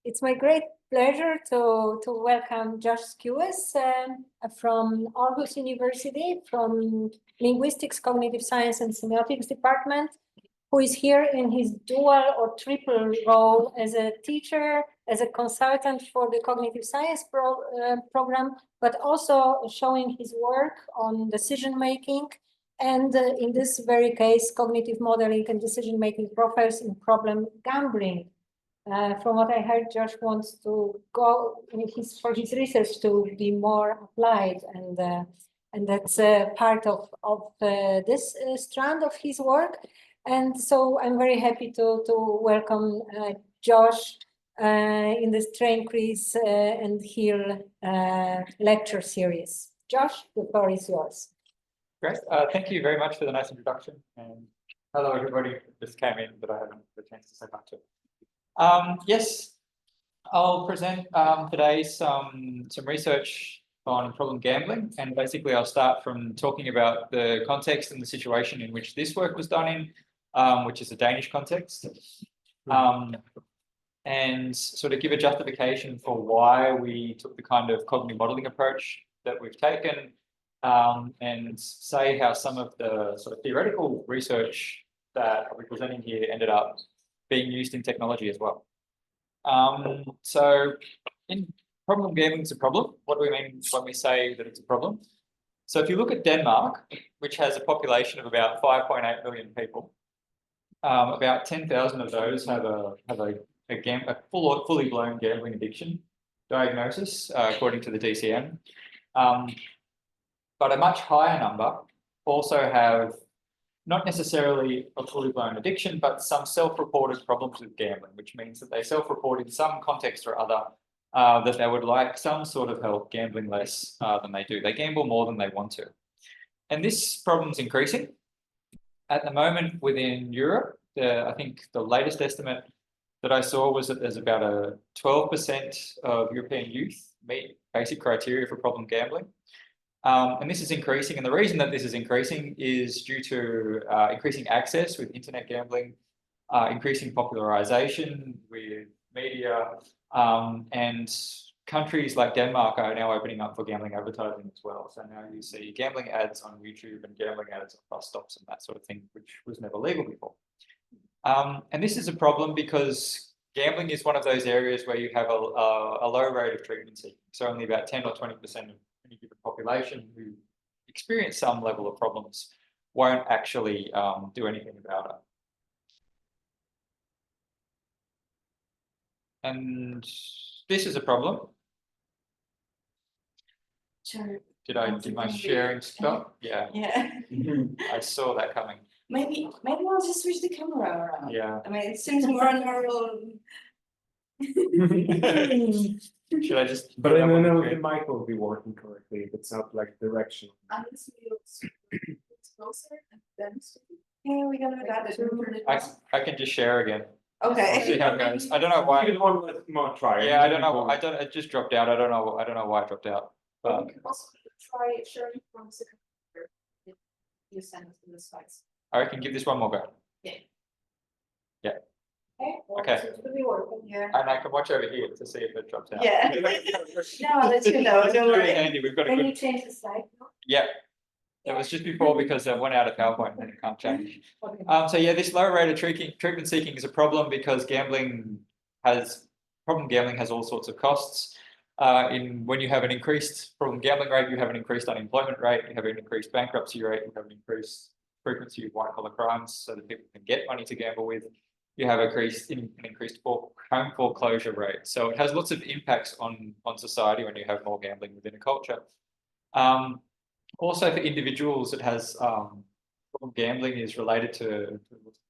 It's my great pleasure to welcome Josh Skewes from Aarhus University, from Linguistics, Cognitive Science and Semiotics Department, who is here in his dual or triple role as a teacher, as a consultant for the Cognitive Science program, but also showing his work on decision-making and in this very case, cognitive modeling and decision-making profiles in problem gambling. From what I heard, Josh wants to go for his research to be more applied, and that's part of this strand of his work. And so I'm very happy to welcome Josh in this Train Quiz and Heal lecture series. Josh, the floor is yours. Great. Thank you very much for the nice introduction. And hello, everybody who just came in that I haven't had a chance to say much to. Yes, I'll present today some research on problem gambling. And basically, I'll start from talking about the context and the situation in which this work was done in, which is a Danish context. And sort of give a justification for why we took the kind of cognitive modeling approach that we've taken. And say how some of the sort of theoretical research that we're presenting here ended up being used in technology as well. So in problem gambling is a problem. What do we mean when we say that it's a problem? So if you look at Denmark, which has a population of about 5.8 million people, about 10,000 of those have a fully blown gambling addiction diagnosis, according to the DCM. But a much higher number also have not necessarily a fully blown addiction, but some self-reported problems with gambling, which means that they self-report in some context or other that they would like some sort of help gambling less than they do. They gamble more than they want to. And this problem's increasing. At the moment within Europe, I think the latest estimate that I saw was that there's about a 12% of European youth meet basic criteria for problem gambling. And this is increasing, and the reason that this is increasing is due to increasing access with internet gambling, increasing popularization with media, and countries like Denmark are now opening up for gambling advertising as well. So now you see gambling ads on YouTube and gambling ads on bus stops and that sort of thing, which was never legal before. And this is a problem because gambling is one of those areas where you have a low rate of treatment seeking. So only about 10 or 20% of any given population who experience some level of problems won't actually do anything about it. And this is a problem. Sure. Did my sharing stop? Yeah. Yeah. I saw that coming. Maybe we'll just switch the camera around. Yeah. I mean, it seems more normal. Should I just? But I don't know if the mic will be working correctly. If it's not like direction. It's closer and then. Yeah, we gotta that. I can just share again. Okay. I'll see how it goes. I don't know why. Let's more try. Yeah, I don't know. It just dropped out. I don't know why it dropped out. But you can also try sharing from the computer if you send it to the slides. I can give this one more go. Yeah. Yeah. Okay. Yeah. And I can watch over here to see if it drops out. Yeah. No, I'll let you know. It's Don't very worry. handy. We've got a Can good. you change the slide? Yeah. It was just before because I went out of PowerPoint and it can't change. Okay. So yeah, this low rate of treatment seeking is a problem because problem gambling has all sorts of costs. When you have an increased problem gambling rate, you have an increased unemployment rate, you have an increased bankruptcy rate, you have an increased frequency of white collar crimes so that people can get money to gamble with. You have an increased home foreclosure rate. So it has lots of impacts on society when you have more gambling within a culture. Also for individuals, it has problem gambling is related to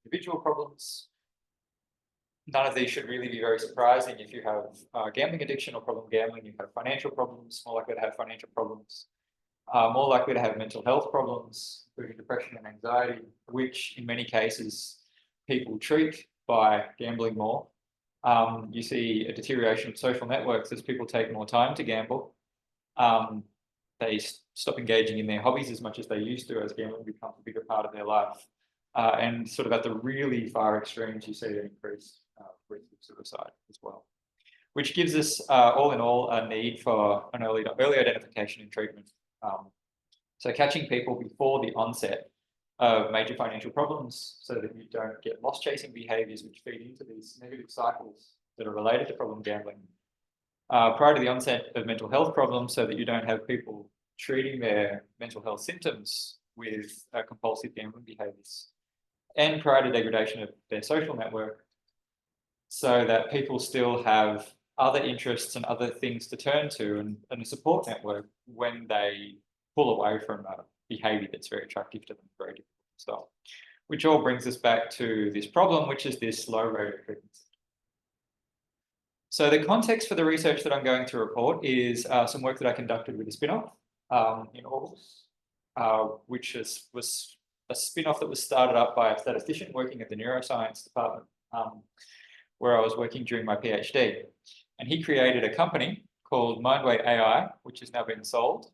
individual problems. None of these should really be very surprising. If you have gambling addiction or problem gambling, you have financial problems, more likely to have financial problems, more likely to have mental health problems, including depression and anxiety, which in many cases people treat by gambling more. You see a deterioration of social networks as people take more time to gamble. They stop engaging in their hobbies as much as they used to as gambling becomes a bigger part of their life. And sort of at the really far extremes, you see an increased risk of suicide as well, which gives us all in all a need for an early identification and treatment. So catching people before the onset of major financial problems so that you don't get loss chasing behaviors which feed into these negative cycles that are related to problem gambling. Prior to the onset of mental health problems so that you don't have people treating their mental health symptoms with compulsive gambling behaviors, and prior to degradation of their social network so that people still have other interests and other things to turn to and a support network when they pull away from a behavior that's very attractive to them, very difficult to stop. Which all brings us back to this problem, which is this low rate of treatment. So the context for the research that I'm going to report is some work that I conducted with a spin-off in August, which was a spin-off that was started up by a statistician working at the neuroscience department where I was working during my PhD. And he created a company called Mindway AI, which has now been sold,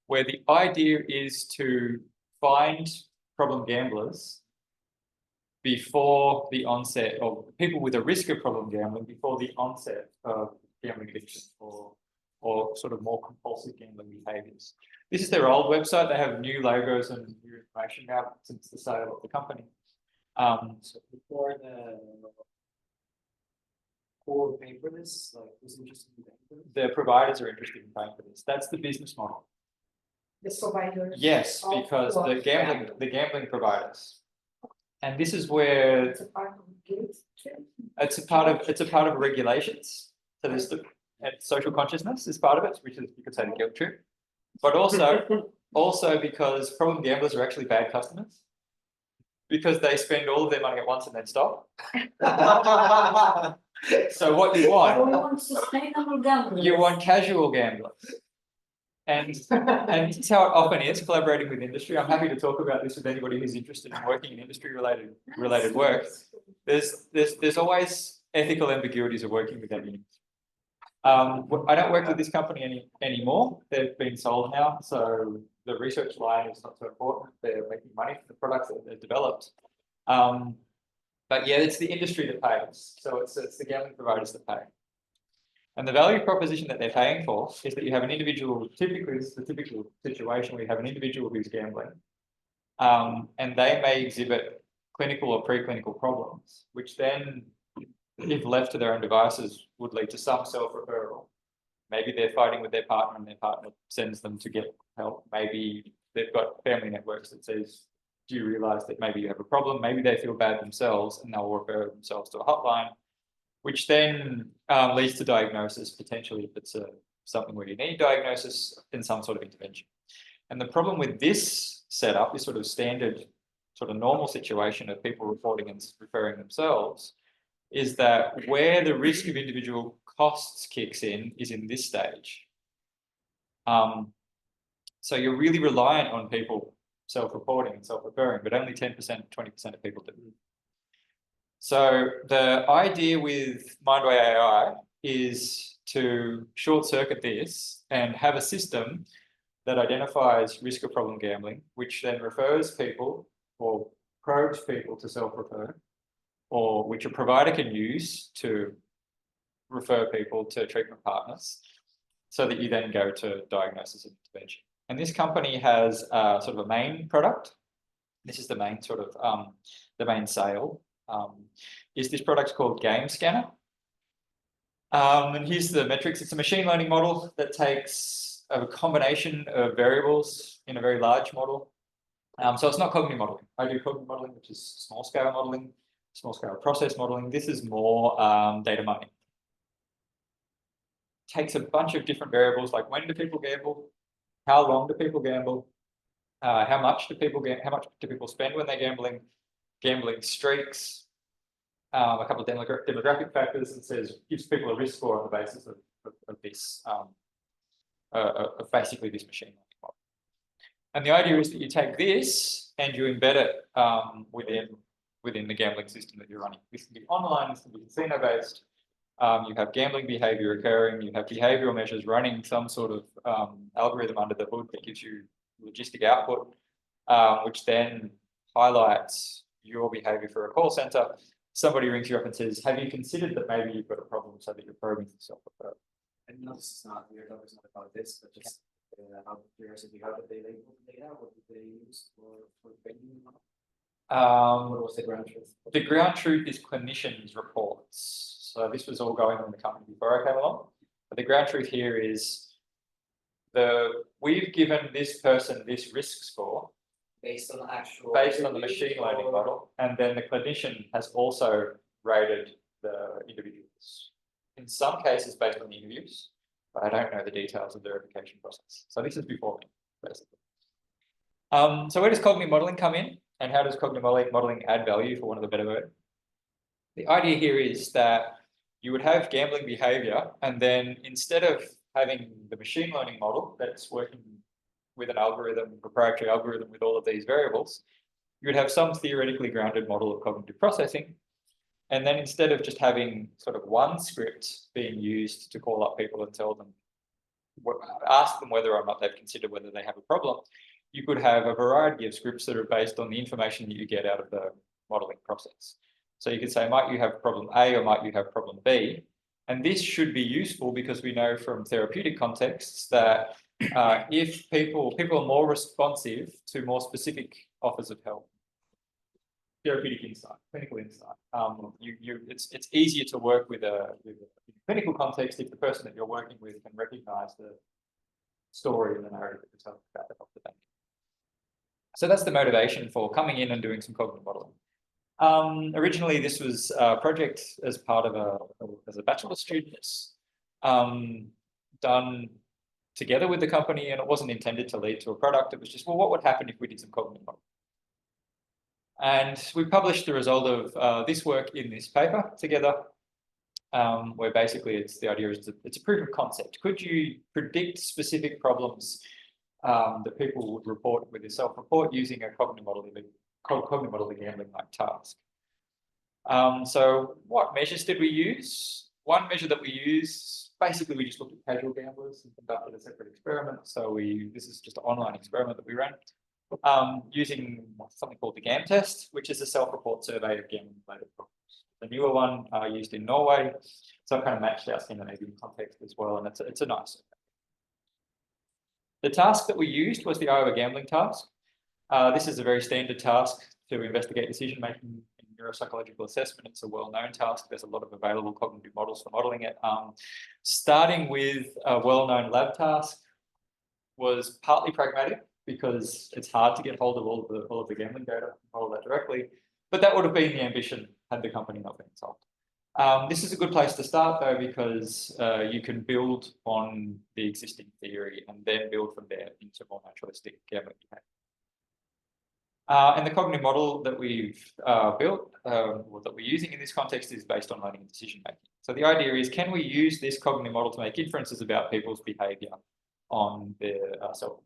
where the idea is to find problem gamblers before the onset of people with a risk of problem gambling, before the onset of gambling addiction or sort of more compulsive gambling behaviors. This is their old website. They have new logos and new information now since the sale of the company. So before the core paying for this, like was interested in paying for this? The providers are interested in paying for this. That's the business model. The providers. Yes, because the gambling providers. And this is where It's a part of guilt trip. it's a part of regulations. So there's the social consciousness is part of it, which is you could say the guilt trip. But also because problem gamblers are actually bad customers. Because they spend all of their money at once and then stop. So what you So we want, want sustainable gambling. you want casual gamblers. And this is how it often is collaborating with industry. I'm happy to talk about this with anybody who's interested in working in industry related work. There's always ethical ambiguities of working with that industry. I don't work with this company anymore. They've been sold now, so the research line is not so important. They're making money from the products that they've developed. But yeah, it's the industry that pays. So it's the gambling providers that pay. And the value proposition that they're paying for is that you have an individual, typically this is the typical situation where you have an individual who's gambling, and they may exhibit clinical or preclinical problems, which then, if left to their own devices, would lead to some self-referral. Maybe they're fighting with their partner and their partner sends them to get help. Maybe they've got family networks that says, do you realize that maybe you have a problem? Maybe they feel bad themselves and they'll refer themselves to a hotline, which then leads to diagnosis, potentially if it's something where you need diagnosis and some sort of intervention. And the problem with this setup, this sort of standard, sort of normal situation of people reporting and referring themselves, is that where the risk of individual costs kicks in is in this stage. So you're really reliant on people self-reporting and self-referring, but only 10%, 20% of people do. So the idea with Mindway AI is to short circuit this and have a system that identifies risk of problem gambling, which then refers people or probes people to self-refer, or which a provider can use to refer people to treatment partners, so that you then go to diagnosis and intervention. And this company has sort of a main product. This is the main sort of the main sale. Is this product called GamScanner? And here's the metrics. It's a machine learning model that takes a combination of variables in a very large model. So it's not cognitive modeling. I do cognitive modeling, which is small scale modeling, small scale process modeling. This is more data mining. Takes a bunch of different variables, like when do people gamble, how long do people gamble, how much do people spend when they're gambling, gambling streaks, a couple of demographic factors, and gives people a risk score on the basis of this, of basically this machine learning model. And the idea is that you take this and you embed it within the gambling system that you're running. This can be online, this can be casino-based. You have gambling behavior occurring, you have behavioral measures running some sort of algorithm under the hood that gives you logistic output, which then highlight your behavior for a call center. Somebody rings you up and says, have you considered that maybe you've got a problem so that you're probing for self-referral? And no, this is not, your talk is not about this, but just out of curiosity, how did they label the data? What did they use for training? What was the ground truth? The ground truth is clinicians' reports. So this was all going on in the company before I came along. But the ground truth here is we've given this person this risk score Based on actual. based on the machine learning model, and then the clinician has also rated the individuals. In some cases based on the interviews, but I don't know the details of the verification process. So this is before me, basically. So where does cognitive modeling come in, and how does cognitive modeling add value, for want of a better word? The idea here is that you would have gambling behavior, and then instead of having the machine learning model that's working with an algorithm, proprietary algorithm with all of these variables, you would have some theoretically grounded model of cognitive processing. And then instead of just having sort of one script being used to call up people and tell them, ask them whether or not they've considered whether they have a problem, you could have a variety of scripts that are based on the information that you get out of the modeling process. So you could say, might you have problem A or might you have problem B? And this should be useful because we know from therapeutic contexts that if people are more responsive to more specific offers of help, therapeutic insight, clinical insight. It's easier to work with a clinical context if the person that you're working with can recognise the story and the narrative that you're telling about it off the back. So that's the motivation for coming in and doing some cognitive modelling. Originally, this was a project as part of as a bachelor's student, done together with the company, and it wasn't intended to lead to a product. It was just, well, what would happen if we did some cognitive modeling? And we published the result of this work in this paper together, where basically the idea is it's a proof of concept. Could you predict specific problems that people would report with a self-report using a cognitive modeling gambling-like task? So what measures did we use? One measure that we use, basically we just looked at casual gamblers and conducted a separate experiment. So this is just an online experiment that we ran using something called the GamTest, which is a self-report survey of gambling-related problems. The newer one used in Norway, so I kind of matched our Scandinavian context as well, and it's a nice survey. The task that we used was the Iowa gambling task. This is a very standard task to investigate decision-making in neuropsychological assessment. It's a well-known task. There's a lot of available cognitive models for modeling it. Starting with a well-known lab task was partly pragmatic because it's hard to get hold of all of the gambling data and model that directly. But that would have been the ambition had the company not been sold. This is a good place to start though, because you can build on the existing theory and then build from there into more naturalistic gambling behavior. And the cognitive model that we've built, or that we're using in this context, is based on learning and decision making. So the idea is, can we use this cognitive model to make inferences about people's behavior on their self?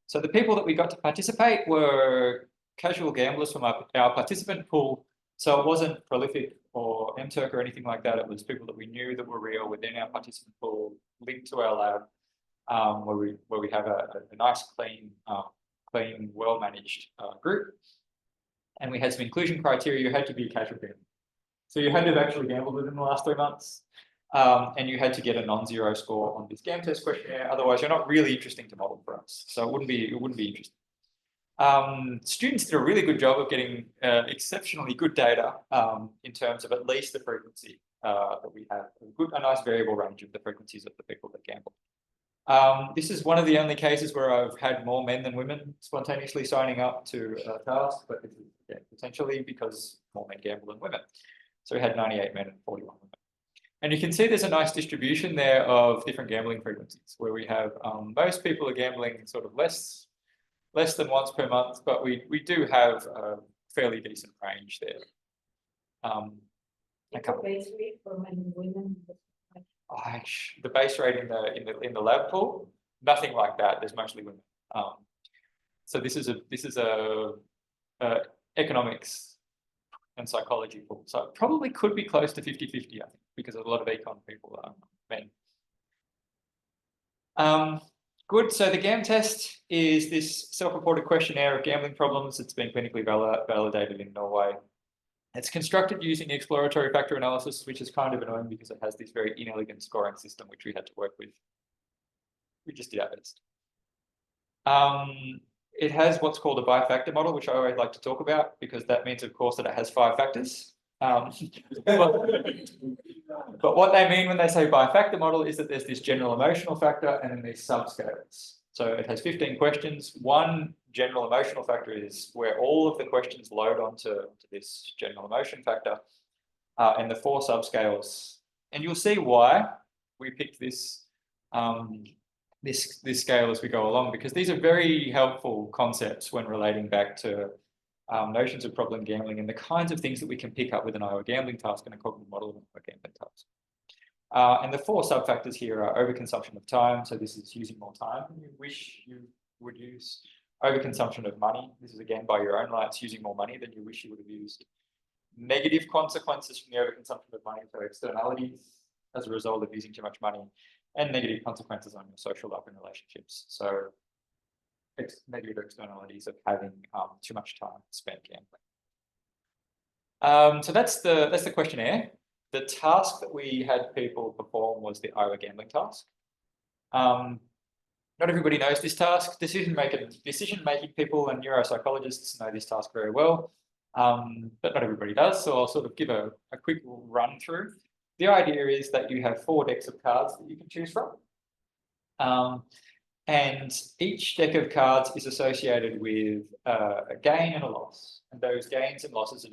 So the people that we got to participate were casual gamblers from our participant pool. So it wasn't prolific or MTurk or anything like that. It was people that we knew that were real within our participant pool, linked to our lab, where we have a nice, clean, well-managed group. And we had some inclusion criteria. You had to be a casual gambler. So you had to have actually gambled within the last 3 months. And you had to get a non-zero score on this GamTest questionnaire. Otherwise, you're not really interesting to model for us. So it wouldn't be interesting. Students did a really good job of getting exceptionally good data in terms of at least the frequency that we have, a nice variable range of the frequencies of the people that gamble. This is one of the only cases where I've had more men than women spontaneously signing up to a task, but this is potentially because more men gamble than women. So we had 98 men and 41 women. And you can see there's a nice distribution there of different gambling frequencies, where we have most people are gambling sort of less than once per month, but we do have a fairly decent range there. Base rate for men and women. The base rate in the lab pool, nothing like that. There's mostly women. So this is a economics and psychology pool. So it probably could be close to 50-50, I think, because a lot of econ people are men. Good. So the GamTest is this self-reported questionnaire of gambling problems. It's been clinically validated in Norway. It's constructed using exploratory factor analysis, which is kind of annoying because it has this very inelegant scoring system, which we had to work with. We just did our best. It has what's called a bi-factor model, which I always like to talk about because that means, of course, that it has 5 factors. But what they mean when they say bi-factor model is that there's this general emotional factor and then these subscales. So it has 15 questions. One general emotional factor is where all of the questions load onto this general emotion factor, and the 4 subscales. And you'll see why we picked this this scale as we go along, because these are very helpful concepts when relating back to notions of problem gambling and the kinds of things that we can pick up with an IO gambling task and a cognitive model of a gambling task. And the 4 subfactors here are overconsumption of time. So this is using more time than you wish you would use. Overconsumption of money. This is again by your own rights, using more money than you wish you would have used. Negative consequences from the overconsumption of money, so externalities as a result of using too much money, and negative consequences on your social life and relationships. So negative externalities of having too much time spent gambling. So that's the questionnaire. The task that we had people perform was the IO gambling task. Not everybody knows this task. Decision-making people and neuropsychologists know this task very well, but not everybody does. So I'll sort of give a quick run through. The idea is that you have 4 decks of cards that you can choose from. And each deck of cards is associated with a gain and a loss. And those gains and losses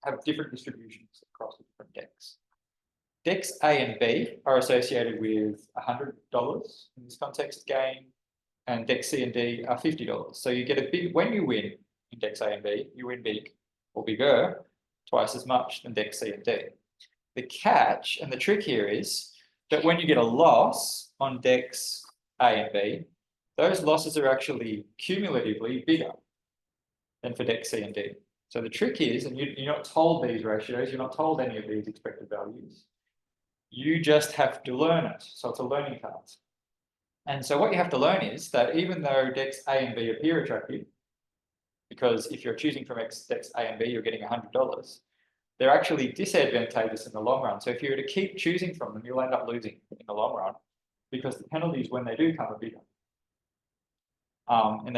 have different distributions across the different decks. Decks A and B are associated with $100 in this context gain, and decks C and D are $50. So you get a big, when you win in decks A and B, you win big or bigger, twice as much than decks C and D. The catch and the trick here is that when you get a loss on decks A and B, those losses are actually cumulatively bigger than for deck C and D. So the trick is, and you're not told these ratios, you're not told any of these expected values. You just have to learn it. So it's a learning task. And so what you have to learn is that even though decks A and B appear attractive, because if you're choosing from decks A and B, you're getting $100, they're actually disadvantageous in the long run. So if you were to keep choosing from them, you'll end up losing in the long run, because the penalties, when they do come, are bigger. And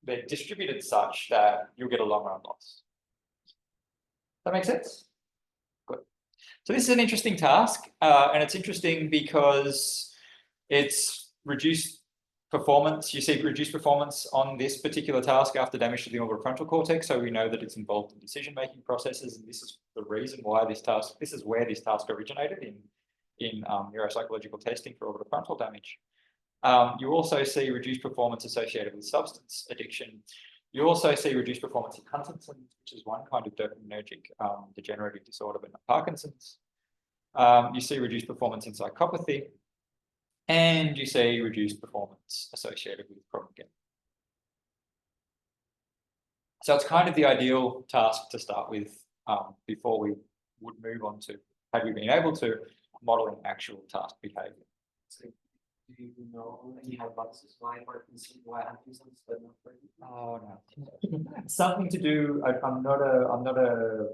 they're distributed such that you'll get a long run loss. That makes sense? Good. So this is an interesting task, and it's interesting because it's reduced performance. You see reduced performance on this particular task after damage to the orbitofrontal cortex. So we know that it's involved in decision-making processes, and this is the reason why this is where this task originated in neuropsychological testing for orbitofrontal damage. You also see reduced performance associated with substance addiction. You also see reduced performance in Huntington's, which is one kind of dopaminergic degenerative disorder, but not Parkinson's. You see reduced performance in psychopathy, and you see reduced performance associated with problem gambling. So it's kind of the ideal task to start with before we would move on to, had we been able to, modeling actual task behavior. So do you know any hypothesis why Parkinson's, why Huntington's, but not Parkinson's? Oh no, something to do. I'm not a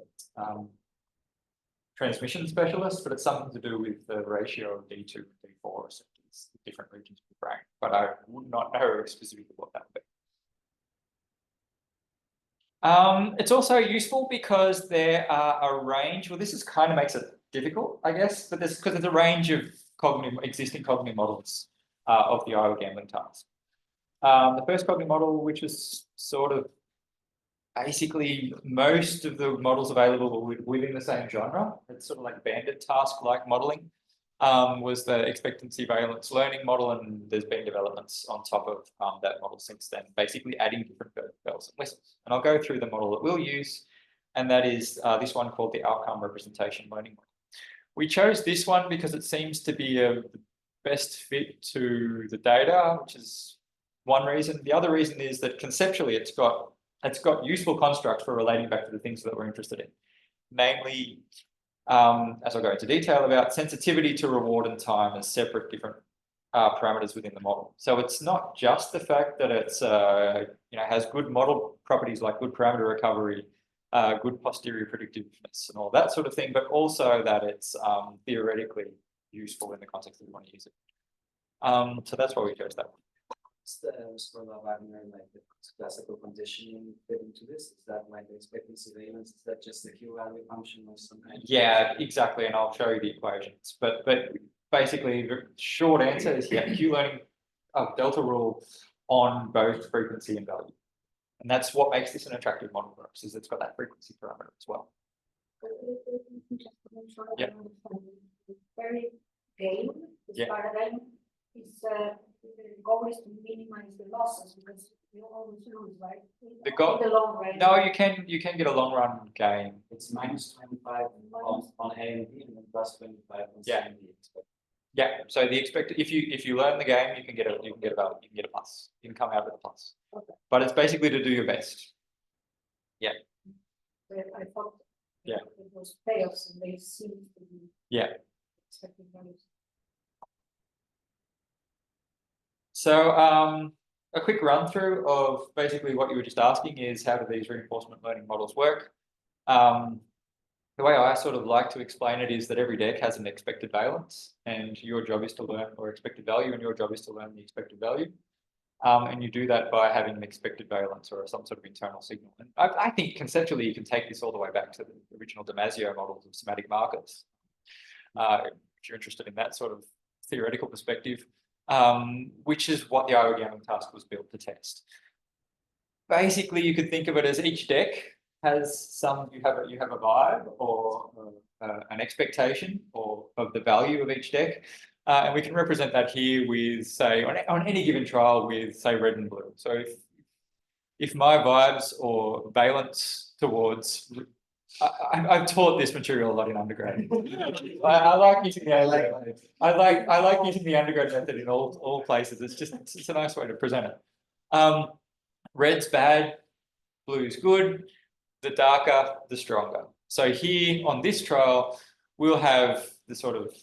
transmission specialist, but it's something to do with the ratio of D2 to D4 receptors, different regions of the brain. But I would not know specifically what that would be. It's also useful because there are a range. Well, this is kind of makes it difficult, I guess, but because there's a range of existing cognitive models of the IO gambling task. The first cognitive model, which was sort of basically most of the models available were within the same genre. It's sort of like banded task-like modeling, was the expectancy valence learning model, and there's been developments on top of that model since then, basically adding different bells and whistles. And I'll go through the model that we'll use, and that is this one called the outcome representation learning model. We chose this one because it seems to be the best fit to the data, which is one reason. The other reason is that conceptually it's got useful constructs for relating back to the things that we're interested in. Namely, as I'll go into detail about, sensitivity to reward and time as separate different parameters within the model. So it's not just the fact that it's has good model properties like good parameter recovery, good posterior predictiveness and all that sort of thing, but also that it's theoretically useful in the context that we want to use it. So that's why we chose that one. What's the sort of Wagner, like the classical conditioning fit into this? Is that like the expectancy valence? Is that just the Q value function or something? Yeah, exactly, and I'll show you the equations. But basically, the short answer is Q learning delta rule on both frequency and value, and that's what makes this an attractive model for us. Is it's got that frequency parameter as well. Yeah. Very gain, this Yeah. paradigm is the goal is to minimize the losses because you always lose, right? The goal- In the long run. No, you can get a long run gain. It's minus 25 on A and B, and then plus 25 on C Yeah. and D. Yeah. So the expected if you learn the game, you can get a value, you can get a plus. You can come out with a plus. Okay. But it's basically to do your best. I thought Yeah. it was payoffs and they seem to be Yeah. expected values. So a quick run through of basically what you were just asking is how do these reinforcement learning models work? The way I sort of like to explain it is that every deck has an expected valence, and your job is to learn, or expected value, and your job is to learn the expected value. And you do that by having an expected valence or some sort of internal signal. And I think conceptually you can take this all the way back to the original Damasio models of semantic markers. If you're interested in that sort of theoretical perspective, which is what the IO-Gammon task was built to test. Basically, you could think of it as each deck has some, you have a vibe or an expectation or of the value of each deck. And we can represent that here with, say, on any given trial with, say, red and blue. So if my vibes or valence towards, I've taught this material a lot in undergrad. I like using the I like using the undergrad method in all places. It's a nice way to present it. Red's bad, blue's good. The darker, the stronger. So here on this trial, we'll have the sort of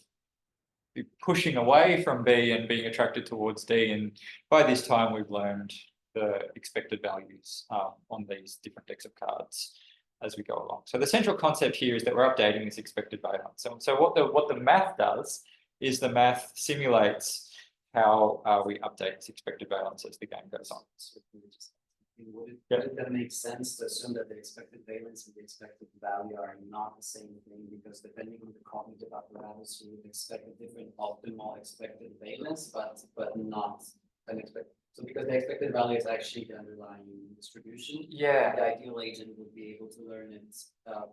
be pushing away from B and being attracted towards D. And by this time, we've learned the expected values on these different decks of cards as we go along. So the central concept here is that we're updating this expected valence. So what the math does is the math simulates how we update this expected valence as the game goes on. Would it then make sense to assume that the expected valence and the expected value are not the same thing? Because depending on the cognitive apparatus, you would expect a different optimal expected valence, but not an expected. So because the expected value is actually the underlying distribution, Yeah. the ideal agent would be able to learn it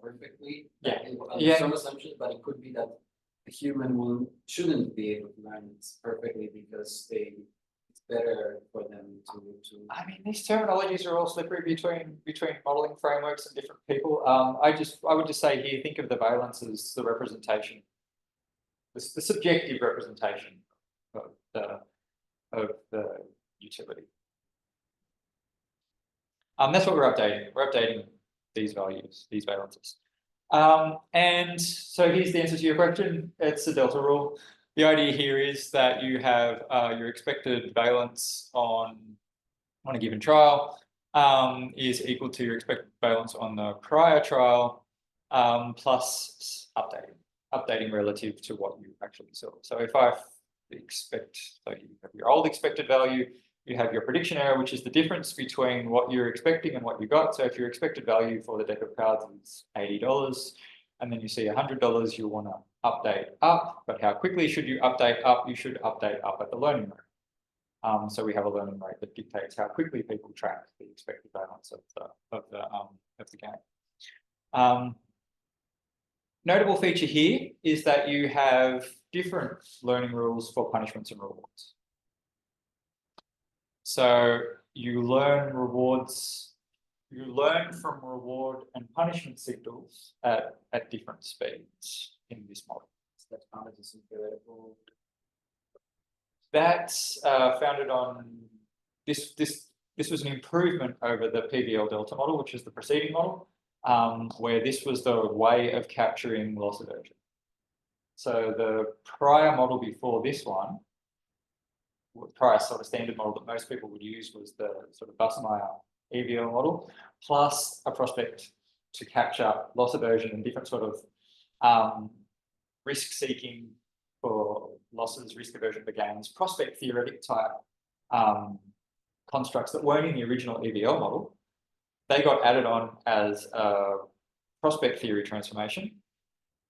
perfectly. Yeah. Under some assumptions, but it could be that a human shouldn't be able to learn it perfectly because it's better for them to. I mean, these terminologies are all slippery between modeling frameworks and different people. I would just say here, think of the valence as the representation, the subjective representation of the utility. That's what we're updating. We're updating these values, these valences. And so here's the answer to your question. It's the delta rule. The idea here is that you have your expected valence on a given trial is equal to your expected valence on the prior trial plus updating relative to what you actually saw. So if I expect, so you have your old expected value, you have your prediction error, which is the difference between what you're expecting and what you got. So if your expected value for the deck of cards is $80, and then you see $100, you want to update up. But how quickly should you update up? You should update up at the learning rate. So we have a learning rate that dictates how quickly people track the expected valence of the game. Notable feature here is that you have different learning rules for punishments and rewards. So you learn from reward and punishment signals at different speeds in this model. That's founded as theoretical. That's founded on this was an improvement over the PVL delta model, which is the preceding model, where this was the way of capturing loss aversion. So the prior model before this one prior sort of standard model that most people would use was the sort of Busmeyer EVL model, plus a prospect to capture loss aversion and different sort of risk seeking for losses, risk aversion for gains, prospect theoretic type constructs that weren't in the original EVL model. They got added on as a prospect theory transformation,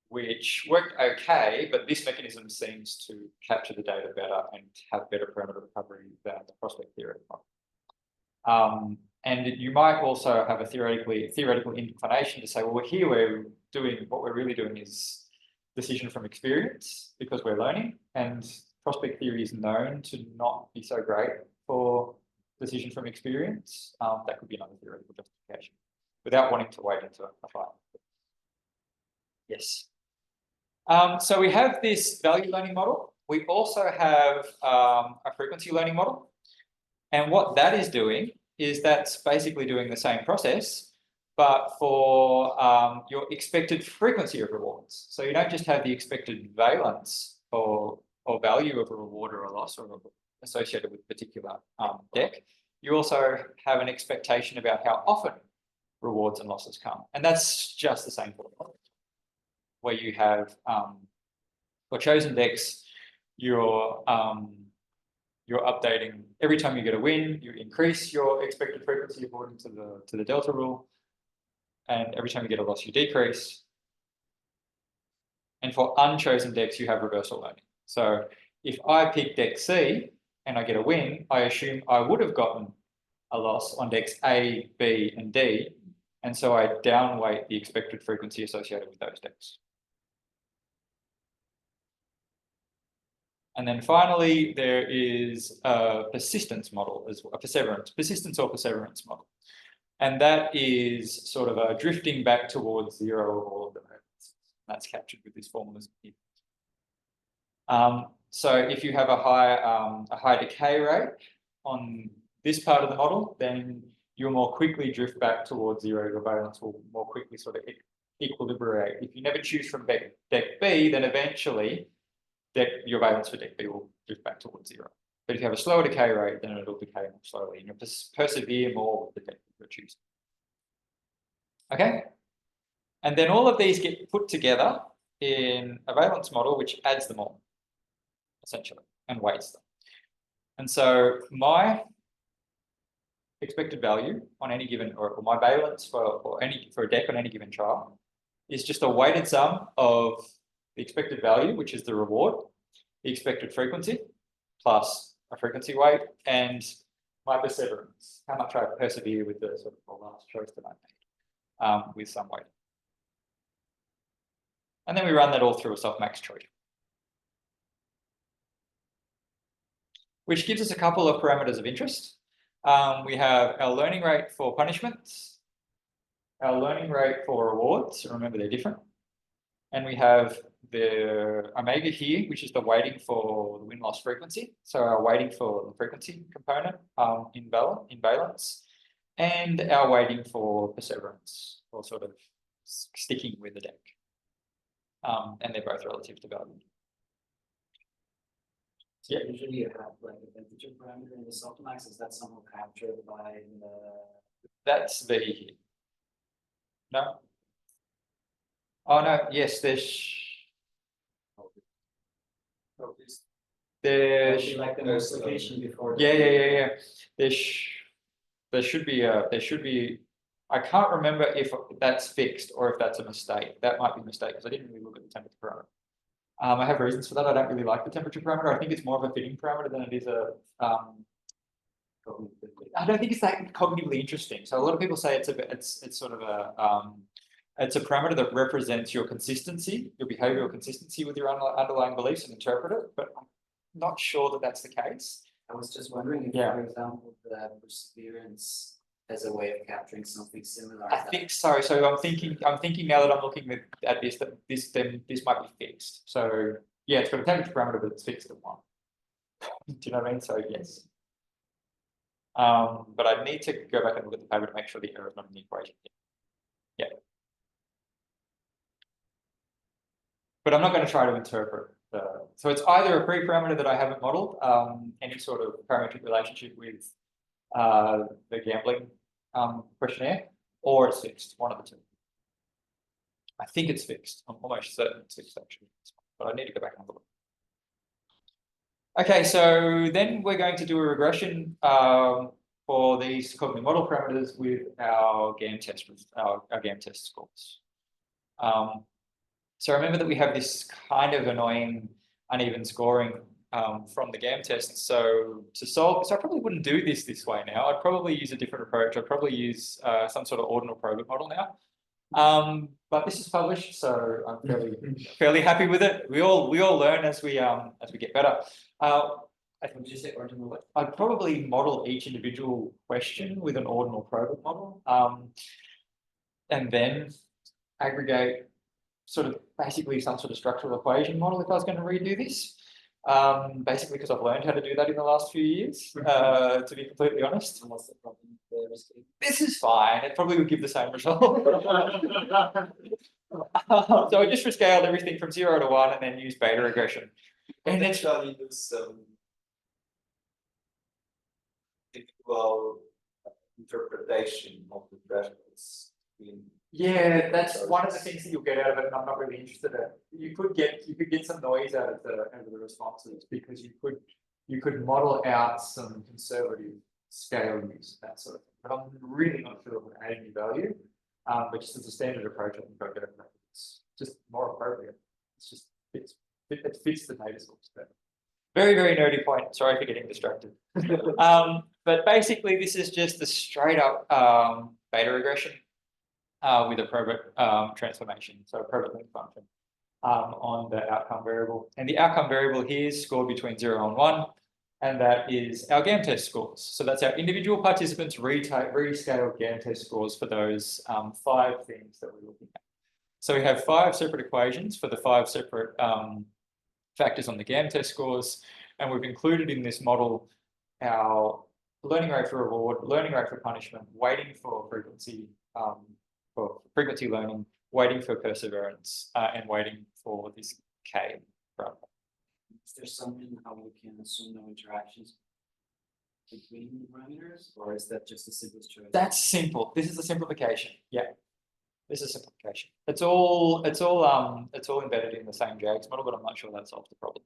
which worked okay, but this mechanism seems to capture the data better and have better parameter recovery than the prospect theoretic model. And you might also have a theoretical inclination to say, well, here we're doing, what we're really doing is decision from experience because we're learning, and prospect theory is known to not be so great for decision from experience. That could be another theoretical justification without wanting to wade into a fight. Yes. So we have this value learning model. We also have a frequency learning model. And what that is doing is that's basically doing the same process, but for your expected frequency of rewards. So you don't just have the expected valence or value of a reward or a loss or associated with a particular deck. You also have an expectation about how often rewards and losses come. And that's just the same for the model, where you have for chosen decks, you're updating every time you get a win, you increase your expected frequency according to the delta rule, and every time you get a loss, you decrease. And for unchosen decks, you have reversal learning. So if I pick deck C and I get a win, I assume I would have gotten a loss on decks A, B, and D, and so I downweight the expected frequency associated with those decks. And then finally, there is a persistence model, as well, persistence or perseverance model. And that is sort of a drifting back towards zero of all of the variables. That's captured with this formalism here. So if you have a high decay rate on this part of the model, then you'll more quickly drift back towards zero. Your valence will more quickly sort of equilibrate. If you never choose from deck B, then eventually your valence for deck B will drift back towards zero. But if you have a slower decay rate, then it'll decay more slowly, and you'll persevere more with the deck you're choosing. Okay? And then all of these get put together in a valence model, which adds them all, essentially, and weights them. And so my expected value on any given, or my valence for a deck on any given trial is just a weighted sum of the expected value, which is the reward, the expected frequency, plus a frequency weight, and my perseverance, how much I persevere with the sort of last choice that I made with some weight. And then we run that all through a softmax choice, which gives us a couple of parameters of interest. We have our learning rate for punishments, our learning rate for rewards, remember they're different, and we have the omega here, which is the weighting for the win-loss frequency. So our weighting for the frequency component in valence, and our weighting for perseverance, or sort of sticking with the deck. And they're both relative to value. So yeah, usually you have like a temperature parameter in the softmax. Is that somehow captured by the? That's V here. No. Oh no. Yes, there's. There's like the multiplication before. Yeah. There should be. I can't remember if that's fixed or if that's a mistake. That might be a mistake because I didn't really look at the temperature parameter. I have reasons for that. I don't really like the temperature parameter. I think it's more of a fitting parameter than it is a. I don't think it's that cognitively interesting. So a lot of people say it's sort of a it's a parameter that represents your consistency, your behavioral consistency with your underlying beliefs and interpret it. But I'm not sure that that's the case. I was just wondering if, for example, the perseverance as a way of capturing something similar. I think so. So I'm thinking now that I'm looking at this, that this might be fixed. So yeah, it's got a temperature parameter, but it's fixed at 1. Do you know what I mean? So yes. But I need to go back and look at the paper to make sure the error is not in the equation. Yeah. But I'm not going to try to interpret so it's either a pre-parameter that I haven't modeled, any sort of parametric relationship with the gambling questionnaire, or it's fixed, one of the two. I think it's fixed. I'm almost certain it's fixed actually, but I need to go back and look. Okay, so then we're going to do a regression for these cognitive model parameters with our GamTest, our GamTest scores. So remember that we have this kind of annoying uneven scoring from the GamTest. So to solve, so I probably wouldn't do this way now. I'd probably use a different approach. I'd probably use some sort of ordinal probit model now. But this is published, so I'm fairly happy with it. We all learn as we get better. Would you say ordinal? I'd probably model each individual question with an ordinal probit model, and then aggregate sort of basically some sort of structural equation model if I was going to redo this. Basically because I've learned how to do that in the last few years, to be completely honest. And what's the problem? This is fine. It probably would give the same result. So I just rescaled everything from 0 to 1 and then used beta regression. And it's actually use some typical interpretation of the thresholds. yeah, that's one of the things that you'll get out of it, and I'm not really interested in. You could get some noise out of the responses because you could model out some conservative scale use, that sort of thing. But I'm really not sure if it would add any value. But just as a standard approach, I think I'll get it. It's just more appropriate. It's just it fits the data source better. Very, very nerdy point. Sorry for getting distracted. But basically, this is just a straight up beta regression with a probit transformation, so a probit link function on the outcome variable. And the outcome variable here is scored between 0 and 1, and that is our GamTest scores. So that's our individual participants rescaled GamTest scores for those 5 things that we're looking at. So we have 5 separate equations for the 5 separate factors on the GamTest scores, and we've included in this model our learning rate for reward, learning rate for punishment, weighting for frequency learning, weighting for perseverance, and weighting for this K parameter. Is there something how we can assume no interactions between the parameters, or is that just the simplest choice? That's simple. This is a simplification. Yeah, this is a simplification. It's all embedded in the same JAGS model, but I'm not sure that solves the problem.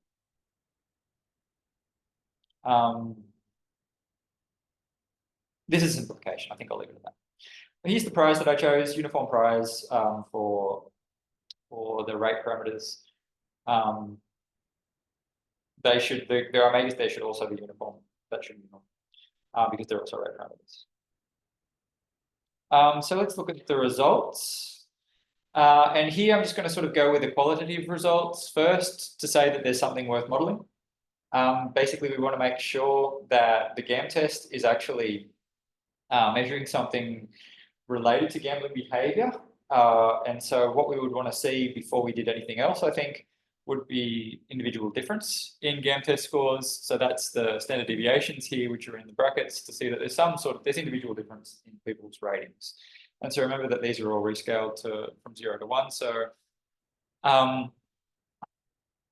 This is a simplification. I think I'll leave it at that. Here's the prize that I chose, uniform prize for the rate parameters. There are maybe they should also be uniform. That should be uniform because they're also rate parameters. So let's look at the results. And here I'm just going to sort of go with the qualitative results first to say that there's something worth modeling. Basically, we want to make sure that the GamTest is actually measuring something related to gambling behavior. And so what we would want to see before we did anything else, I think, would be individual difference in GamTest scores. So that's the standard deviations here, which are in the brackets, to see that there's individual difference in people's ratings. And so remember that these are all rescaled from 0 to 1. So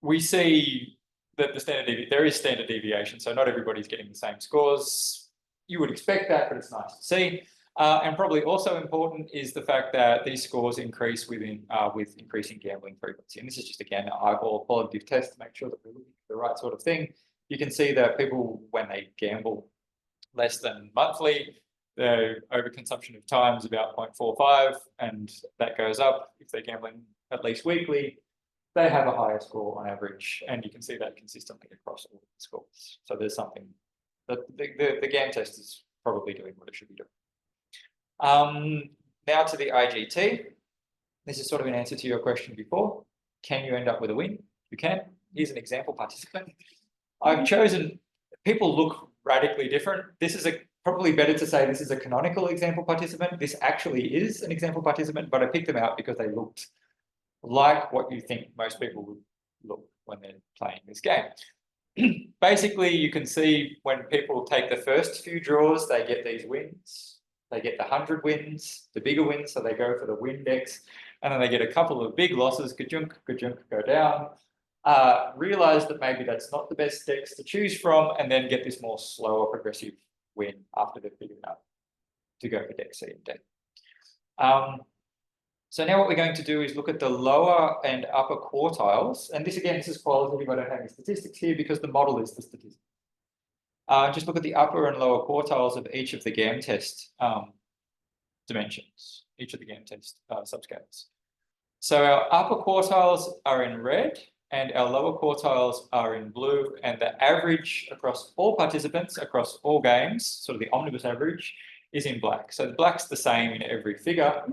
we see that there is standard deviation. So not everybody's getting the same scores. You would expect that, but it's nice to see. And probably also important is the fact that these scores increase with increasing gambling frequency. And this is just, again, an eyeball qualitative test to make sure that we're looking at the right sort of thing. You can see that people, when they gamble less than monthly, their overconsumption of time is about 0.45, and that goes up. If they're gambling at least weekly, they have a higher score on average, and you can see that consistently across all the scores. So there's something that the GamTest is probably doing what it should be doing. Now to the IGT. This is sort of an answer to your question before. Can you end up with a win? You can. Here's an example participant. I've chosen, people look radically different. This is probably better to say this is a canonical example participant. This actually is an example participant, but I picked them out because they looked like what you think most people would look when they're playing this game. Basically, you can see when people take the first few draws, they get these wins. They get the 100 wins, the bigger wins, so they go for the Windex, and then they get a couple of big losses, ka-junk, go down. realize that maybe that's not the best decks to choose from, and then get this more slower progressive win after they've figured out to go for deck C and D. So now what we're going to do is look at the lower and upper quartiles. And this again, this is qualitative. I don't have any statistics here because the model is the statistics. Just look at the upper and lower quartiles of each of the GamTest dimensions, each of the GamTest subscales. So our upper quartiles are in red and our lower quartiles are in blue, and the average across all participants, across all games, sort of the omnibus average, is in black. So the black's the same in every figure,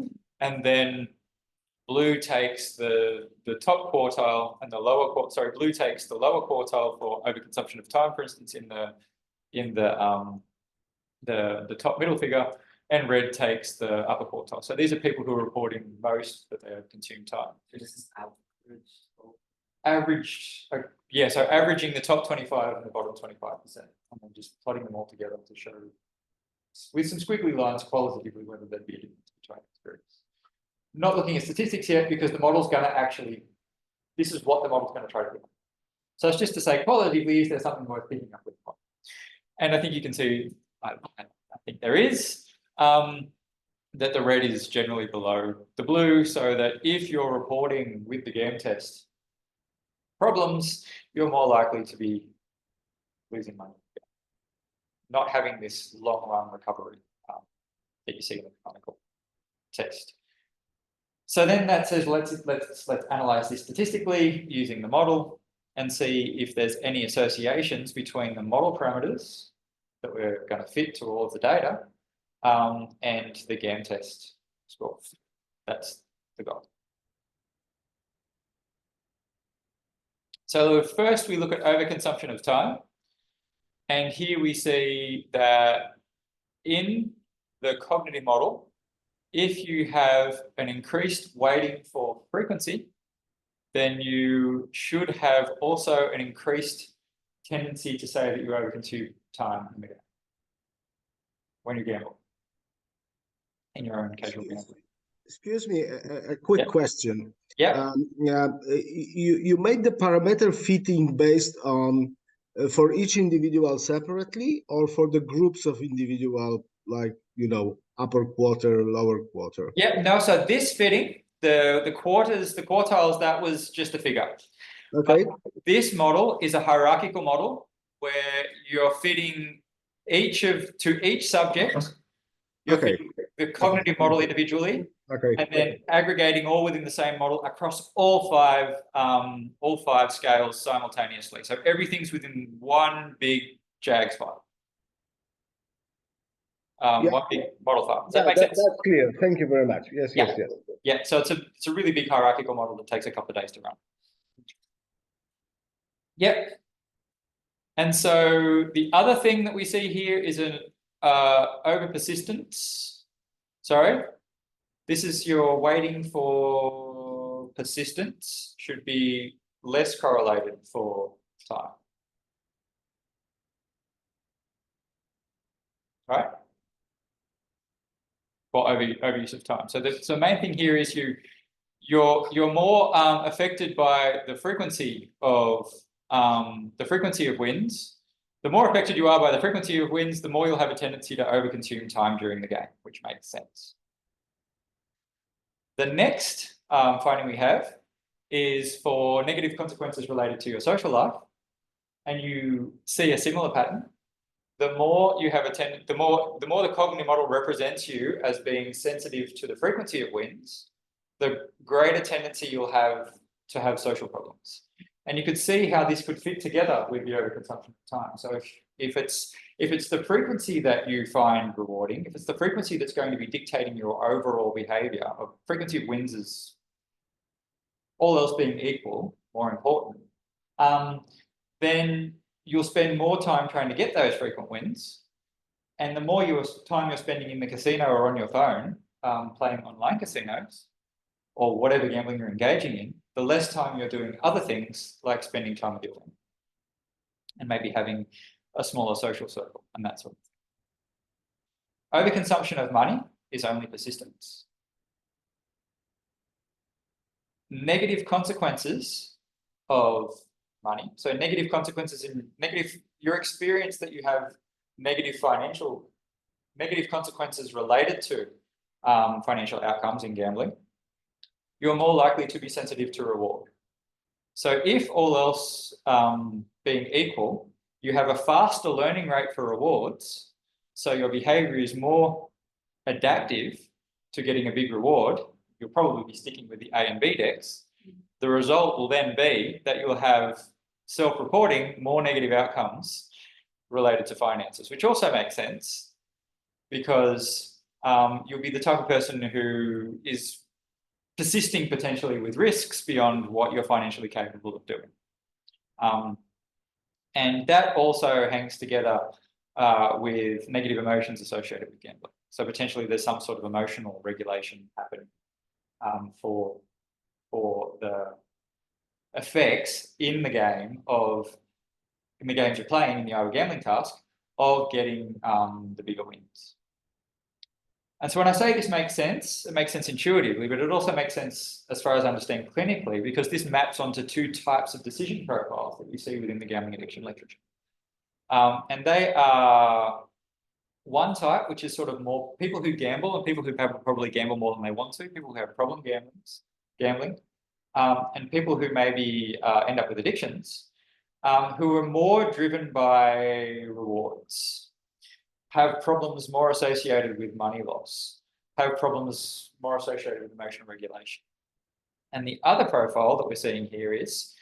and then blue takes the top quartile and the lower quartile. Sorry, blue takes the lower quartile for overconsumption of time, for instance, in the top middle figure, and red takes the upper quartile. So these are people who are reporting most that they have consumed time. So this is average. Averaged, yeah, so averaging the top 25 and the bottom 25%, and then just plotting them all together to show with some squiggly lines qualitatively whether they'd be a difference between experience. Not looking at statistics yet because the model's going to actually, this is what the model's going to try to do. So it's just to say qualitatively, is there something worth picking up with? And I think you can see, I think there is, that the red is generally below the blue, so that if you're reporting with the GamTest problems, you're more likely to be losing money, not having this long run recovery that you see in the canonical test. So then that says let's analyze this statistically using the model and see if there's any associations between the model parameters that we're going to fit to all of the data and the GamTest score. That's the goal. So first we look at overconsumption of time. And here we see that in the cognitive model, if you have an increased weighting for frequency, then you should have also an increased tendency to say that you overconsume time in the game when you gamble in your own casual gambling. Excuse me, a quick question. Yeah. You made the parameter fitting based on for each individual separately, or for the groups of individual, like, you know, upper quarter, lower quarter? Yeah, no, so this fitting, the quartiles, that was just a figure. Okay. But this model is a hierarchical model where you're fitting to each subject, you're fitting the cognitive model individually, and then aggregating all within the same model across all five scales simultaneously. So everything's within one big JAGS file. One big model file. Does that make sense? That's clear. Thank you very much. Yes, Yeah. yes. Yeah, so it's a really big hierarchical model that takes a couple of days to run. Yep. And so the other thing that we see here is an over persistence. Sorry. This is your weighting for persistence should be less correlated for time. Right? For overuse of time. So the main thing here is you're more affected by the frequency of wins. The more affected you are by the frequency of wins, the more you'll have a tendency to overconsume time during the game, which makes sense. The next finding we have is for negative consequences related to your social life, and you see a similar pattern. The more you have the more the cognitive model represents you as being sensitive to the frequency of wins, the greater tendency you'll have to have social problems. And you could see how this could fit together with the overconsumption of time. So if it's the frequency that you find rewarding, if it's the frequency that's going to be dictating your overall behavior, frequency of wins is, all else being equal, more important, then you'll spend more time trying to get those frequent wins. And the more time you're spending in the casino or on your phone, playing online casinos, or whatever gambling you're engaging in, the less time you're doing other things like spending time with your family and maybe having a smaller social circle and that sort of thing. Overconsumption of money is only persistence. Negative consequences of money. So negative consequences your experience that you have negative consequences related to financial outcomes in gambling, you're more likely to be sensitive to reward. So if all else being equal, you have a faster learning rate for rewards, so your behavior is more adaptive to getting a big reward, you'll probably be sticking with the A and B decks. The result will then be that you'll have self-reporting more negative outcomes related to finances, which also makes sense because you'll be the type of person who is persisting potentially with risks beyond what you're financially capable of doing. And that also hangs together with negative emotions associated with gambling. So potentially there's some sort of emotional regulation happening for the effects in the games you're playing in the Iowa gambling task of getting the bigger wins. And so when I say this makes sense, it makes sense intuitively, but it also makes sense as far as I understand clinically, because this maps onto two types of decision profiles that you see within the gambling addiction literature. And they are one type, which is sort of more people who gamble and people who probably gamble more than they want to, people who have problem gambling, and people who maybe end up with addictions, who are more driven by rewards, have problems more associated with money loss, have problems more associated with emotional regulation. And the other profile that we're seeing here is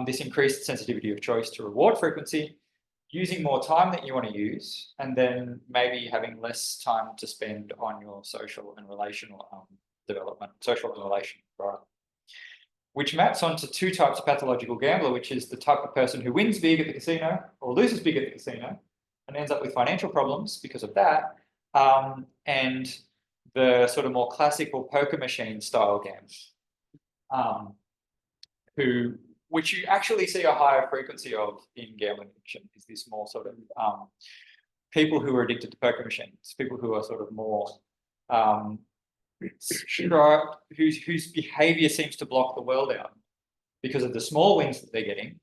this increased sensitivity of choice to reward frequency, using more time that you want to use, and then maybe having less time to spend on your social and relational development, social and relational growth, which maps onto two types of pathological gambler, which is the type of person who wins big at the casino or loses big at the casino and ends up with financial problems because of that, and the sort of more classical poker machine style games, which you actually see a higher frequency of in gambling addiction, is this more sort of people who are addicted to poker machines, people who are sort of more whose behavior seems to block the world out because of the small wins that they're getting,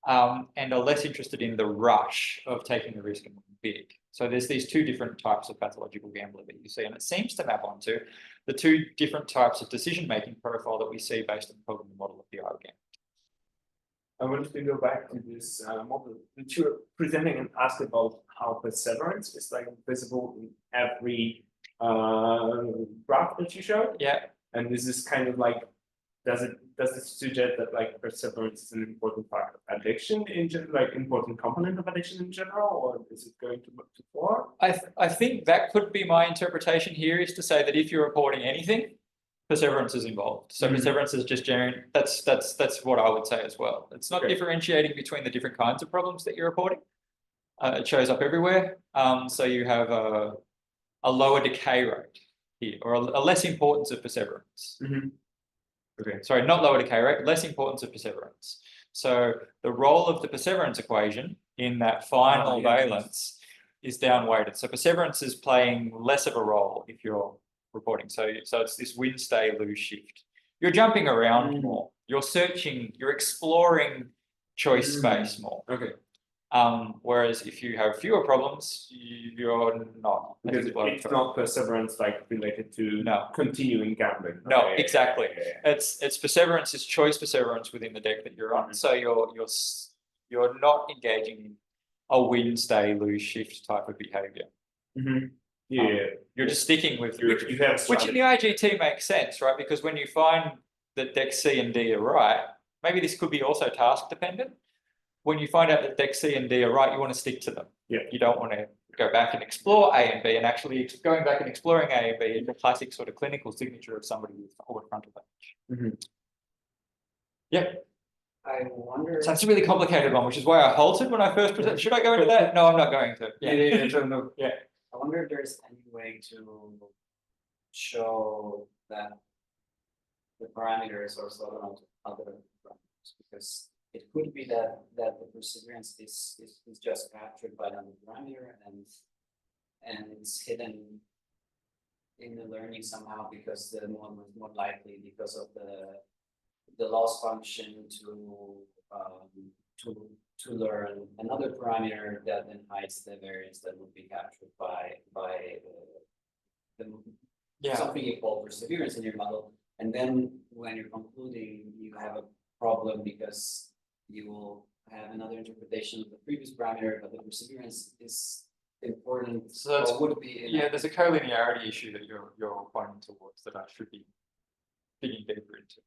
and are less interested in the rush of taking the risk and winning big. So there's these two different types of pathological gambler that you see, and it seems to map onto the two different types of decision-making profile that we see based on the cognitive model of the Iowa game. I wanted to go back to this model that you were presenting and ask about how perseverance is like visible in every graph that you showed. Yeah. And this is kind of like, does it suggest that like perseverance is an important part of addiction in general, like important component of addiction in general, or is it going to fore? I think that could be my interpretation here, is to say that if you're reporting anything, perseverance is involved. So perseverance is just generic. That's what I would say as well. It's not differentiating between the different kinds of problems that you're reporting. It shows up everywhere. So you have a lower decay rate here, or a less importance of perseverance. Sorry, not lower decay rate, less importance of perseverance. So the role of the perseverance equation in that final valence is downweighted. So perseverance is playing less of a role if you're reporting. So it's this win, stay, lose shift. You're jumping around more. You're searching, you're exploring choice space more. Whereas if you have fewer problems, you're not. Because it's not perseverance like related to continuing gambling. No, exactly. It's perseverance, is choice perseverance within the deck that you're on. So you're not engaging in a win, stay, lose, shift type of behavior. You're just sticking with which in the IGT makes sense, right? Because when you find that deck C and D are right, maybe this could be also task dependent. When you find out that deck C and D are right, you want to stick to them. You don't want to go back and explore A and B, and actually going back and exploring A and B is the classic sort of clinical signature of somebody with forward frontal damage. I wonder. So it's a really complicated one, which is why I halted when I first presented. Should I go into that? No, I'm not going to. I wonder if there's any way to show that the parameters are sort of other parameters, because it could be that the perseverance is just captured by another parameter and it's hidden in the learning somehow because the model is more likely because of the the loss function to learn another parameter that then hides the variance that would be captured by the Yeah. something you call perseverance in your model. And then when you're concluding, you have a problem because you will have another interpretation of the previous parameter, but the perseverance is important. So that's- or would be. Yeah, there's a collinearity issue that you're pointing towards that I should be digging deeper into.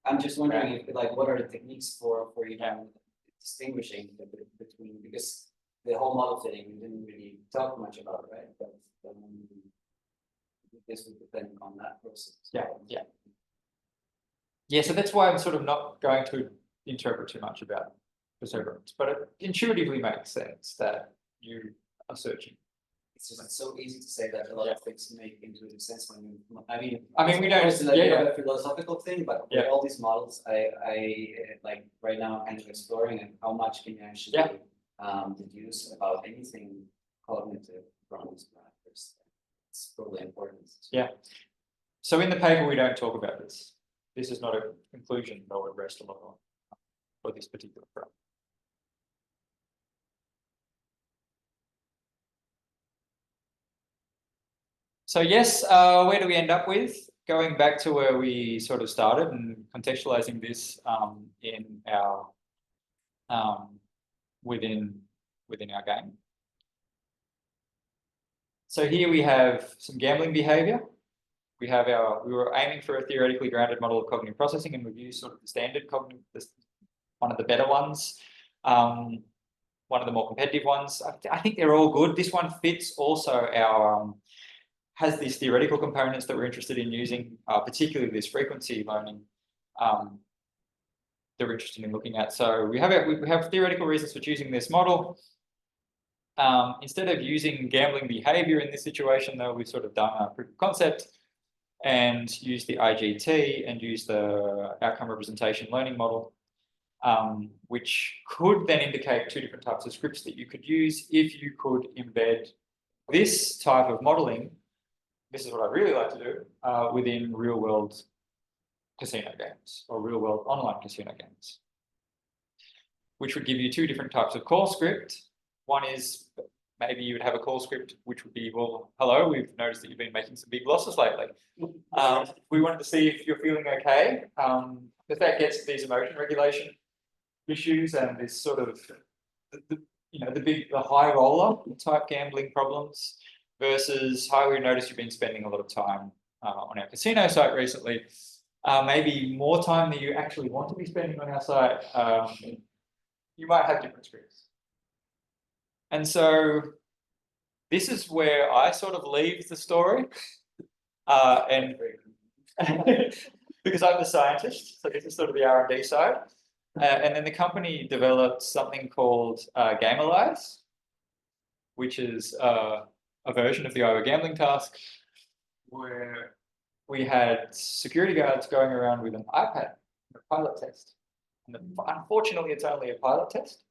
I'm just wondering if, like, what are the techniques for Yeah. distinguishing between, because the whole model fitting, we didn't really talk much about, right? But this would depend on that process. Yeah. Yeah, so that's why I'm sort of not going to interpret too much about perseverance, but it intuitively makes sense that you are searching. It's just so easy to say that a lot of things make intuitive sense when you, we don't. it's like Yeah. a philosophical thing, but with Yeah. all these models, I like right now kind of exploring and how much can you actually deduce about anything cognitive from these parameters. It's probably important. Yeah. So in the paper, we don't talk about this. This is not a conclusion that I would rest a lot on for this particular problem. So yes, where do we end up with? Going back to where we sort of started and contextualizing this in our within our game. So here we have some gambling behavior. We were aiming for a theoretically grounded model of cognitive processing, and we've used sort of the standard cognitive, one of the better ones, one of the more competitive ones. I think they're all good. This one fits also our has these theoretical components that we're interested in using, particularly this frequency learning that we're interested in looking at. So we have theoretical reasons for choosing this model. Instead of using gambling behavior in this situation, though, we've sort of done a proof of concept and used the IGT and used the outcome representation learning model, which could then indicate two different types of scripts that you could use if you could embed this type of modeling. This is what I'd really like to do within real world casino games or real world online casino games, which would give you two different types of call script. One is maybe you would have a call script, which would be, well, hello, we've noticed that you've been making some big losses lately. We wanted to see if you're feeling okay. If that gets to these emotion regulation issues and this sort of, the high roller type gambling problems versus, hi, we noticed you've been spending a lot of time on our casino site recently, maybe more time than you actually want to be spending on our site, you might have different scripts. And so this is where I sort of leave the story, and because I'm the scientist, so this is sort of the R&D side. And then the company developed something called Gamalize, which is a version of the Iowa gambling task, where we had security guards going around with an iPad, a pilot test. And unfortunately, it's only a pilot test.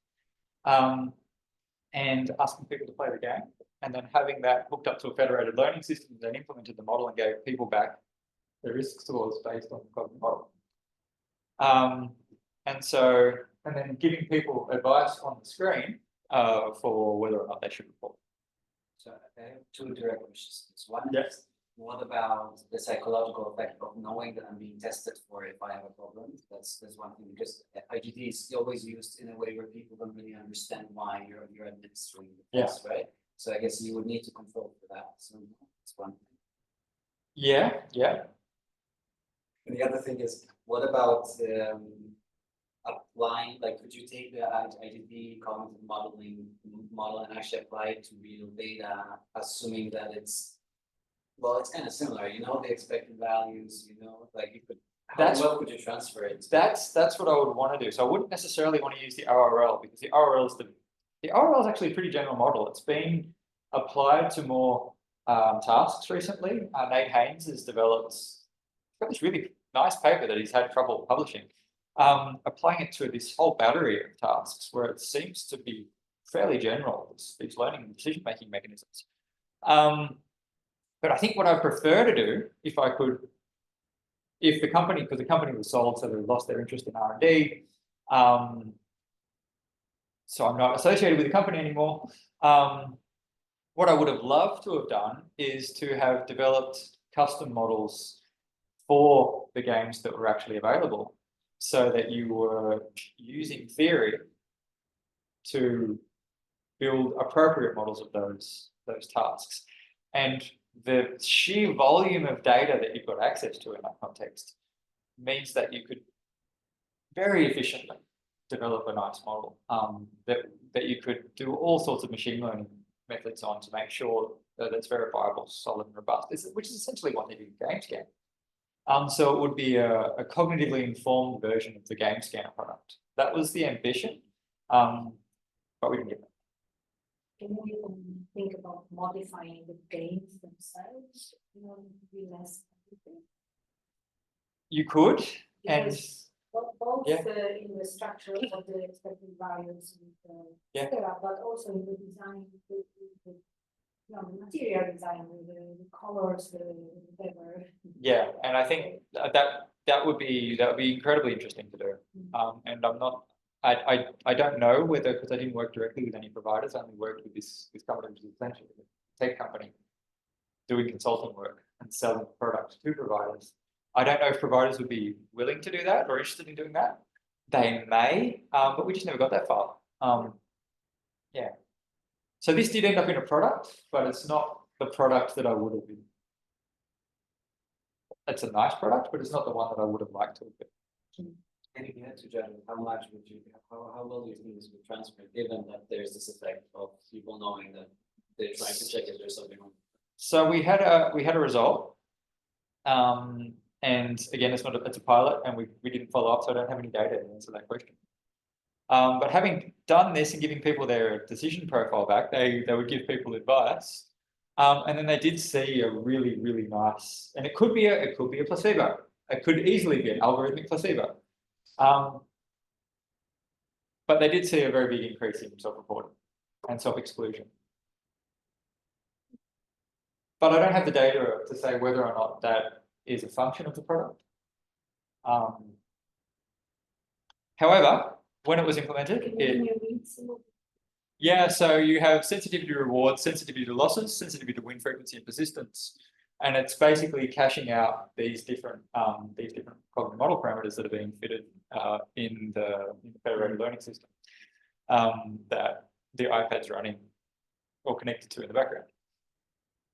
And asking people to play the game, and then having that hooked up to a federated learning system, then implemented the model and gave people back their risk scores based on the cognitive model. And then giving people advice on the screen for whether or not they should report. So I have two direct questions. One, Yes. What about the psychological effect of knowing that I'm being tested for if I have a problem? That's one thing, because IGT is always used in a way where people don't really understand why you're administering the test, right? So I guess you would need to control for that. So that's one thing. Yeah. And the other thing is, what about applying, like, could you take the IGT cognitive modeling model and actually apply it to real data, assuming that it's kind of similar, the expected values, like you could, how well could you transfer it? That's what I would want to do. So I wouldn't necessarily want to use the ORL, because the ORL is actually a pretty general model. It's been applied to more tasks recently. Nate Haynes has got this really nice paper that he's had trouble publishing, applying it to this whole battery of tasks where it seems to be fairly general, these learning and decision-making mechanisms. But I think what I prefer to do, if if the company, because the company was sold, so they lost their interest in R&D. So I'm not associated with the company anymore. What I would have loved to have done is to have developed custom models for the games that were actually available, so that you were using theory to build appropriate models of those tasks. And the sheer volume of data that you've got access to in that context means that you could very efficiently develop a nice model that you could do all sorts of machine learning methods on to make sure that it's verifiable, solid, and robust, which is essentially what they do in GamScan. So it would be a cognitively informed version of the GamScan product. That was the ambition, but we didn't get that. Can you even think about modifying the games themselves, you know, to be less everything? You could, and Because both yeah. in the structure of the expected values and Yeah. etc., but also in the design, the the material design, the colors, whatever. yeah, and I think that would be incredibly interesting to do. And I don't know whether, because I didn't work directly with any providers, I only worked with this company, which is essentially a tech company doing consulting work and selling products to providers. I don't know if providers would be willing to do that or interested in doing that. They may, but we just never got that far. Yeah. So this did end up in a product, but it's not the product that I would have been. It's a nice product, but it's not the one that I would have liked to have been. And if you had to judge, how much would you, how well do you think this would transfer, given that there's this effect of people knowing that they're trying to check if there's something wrong? So we had a result, and again, it's a pilot, and we didn't follow up, so I don't have any data to answer that question. But having done this and giving people their decision profile back, they would give people advice, and then they did see a really, really nice, and it could be a placebo. It could easily be an algorithmic placebo. But they did see a very big increase in self-reporting and self-exclusion. But I don't have the data to say whether or not that is a function of the product. However, when it was implemented, yeah, so you have sensitivity to rewards, sensitivity to losses, sensitivity to win frequency and persistence. And it's basically cashing out these different cognitive model parameters that are being fitted in the federated learning system that the iPad's running or connected to in the background.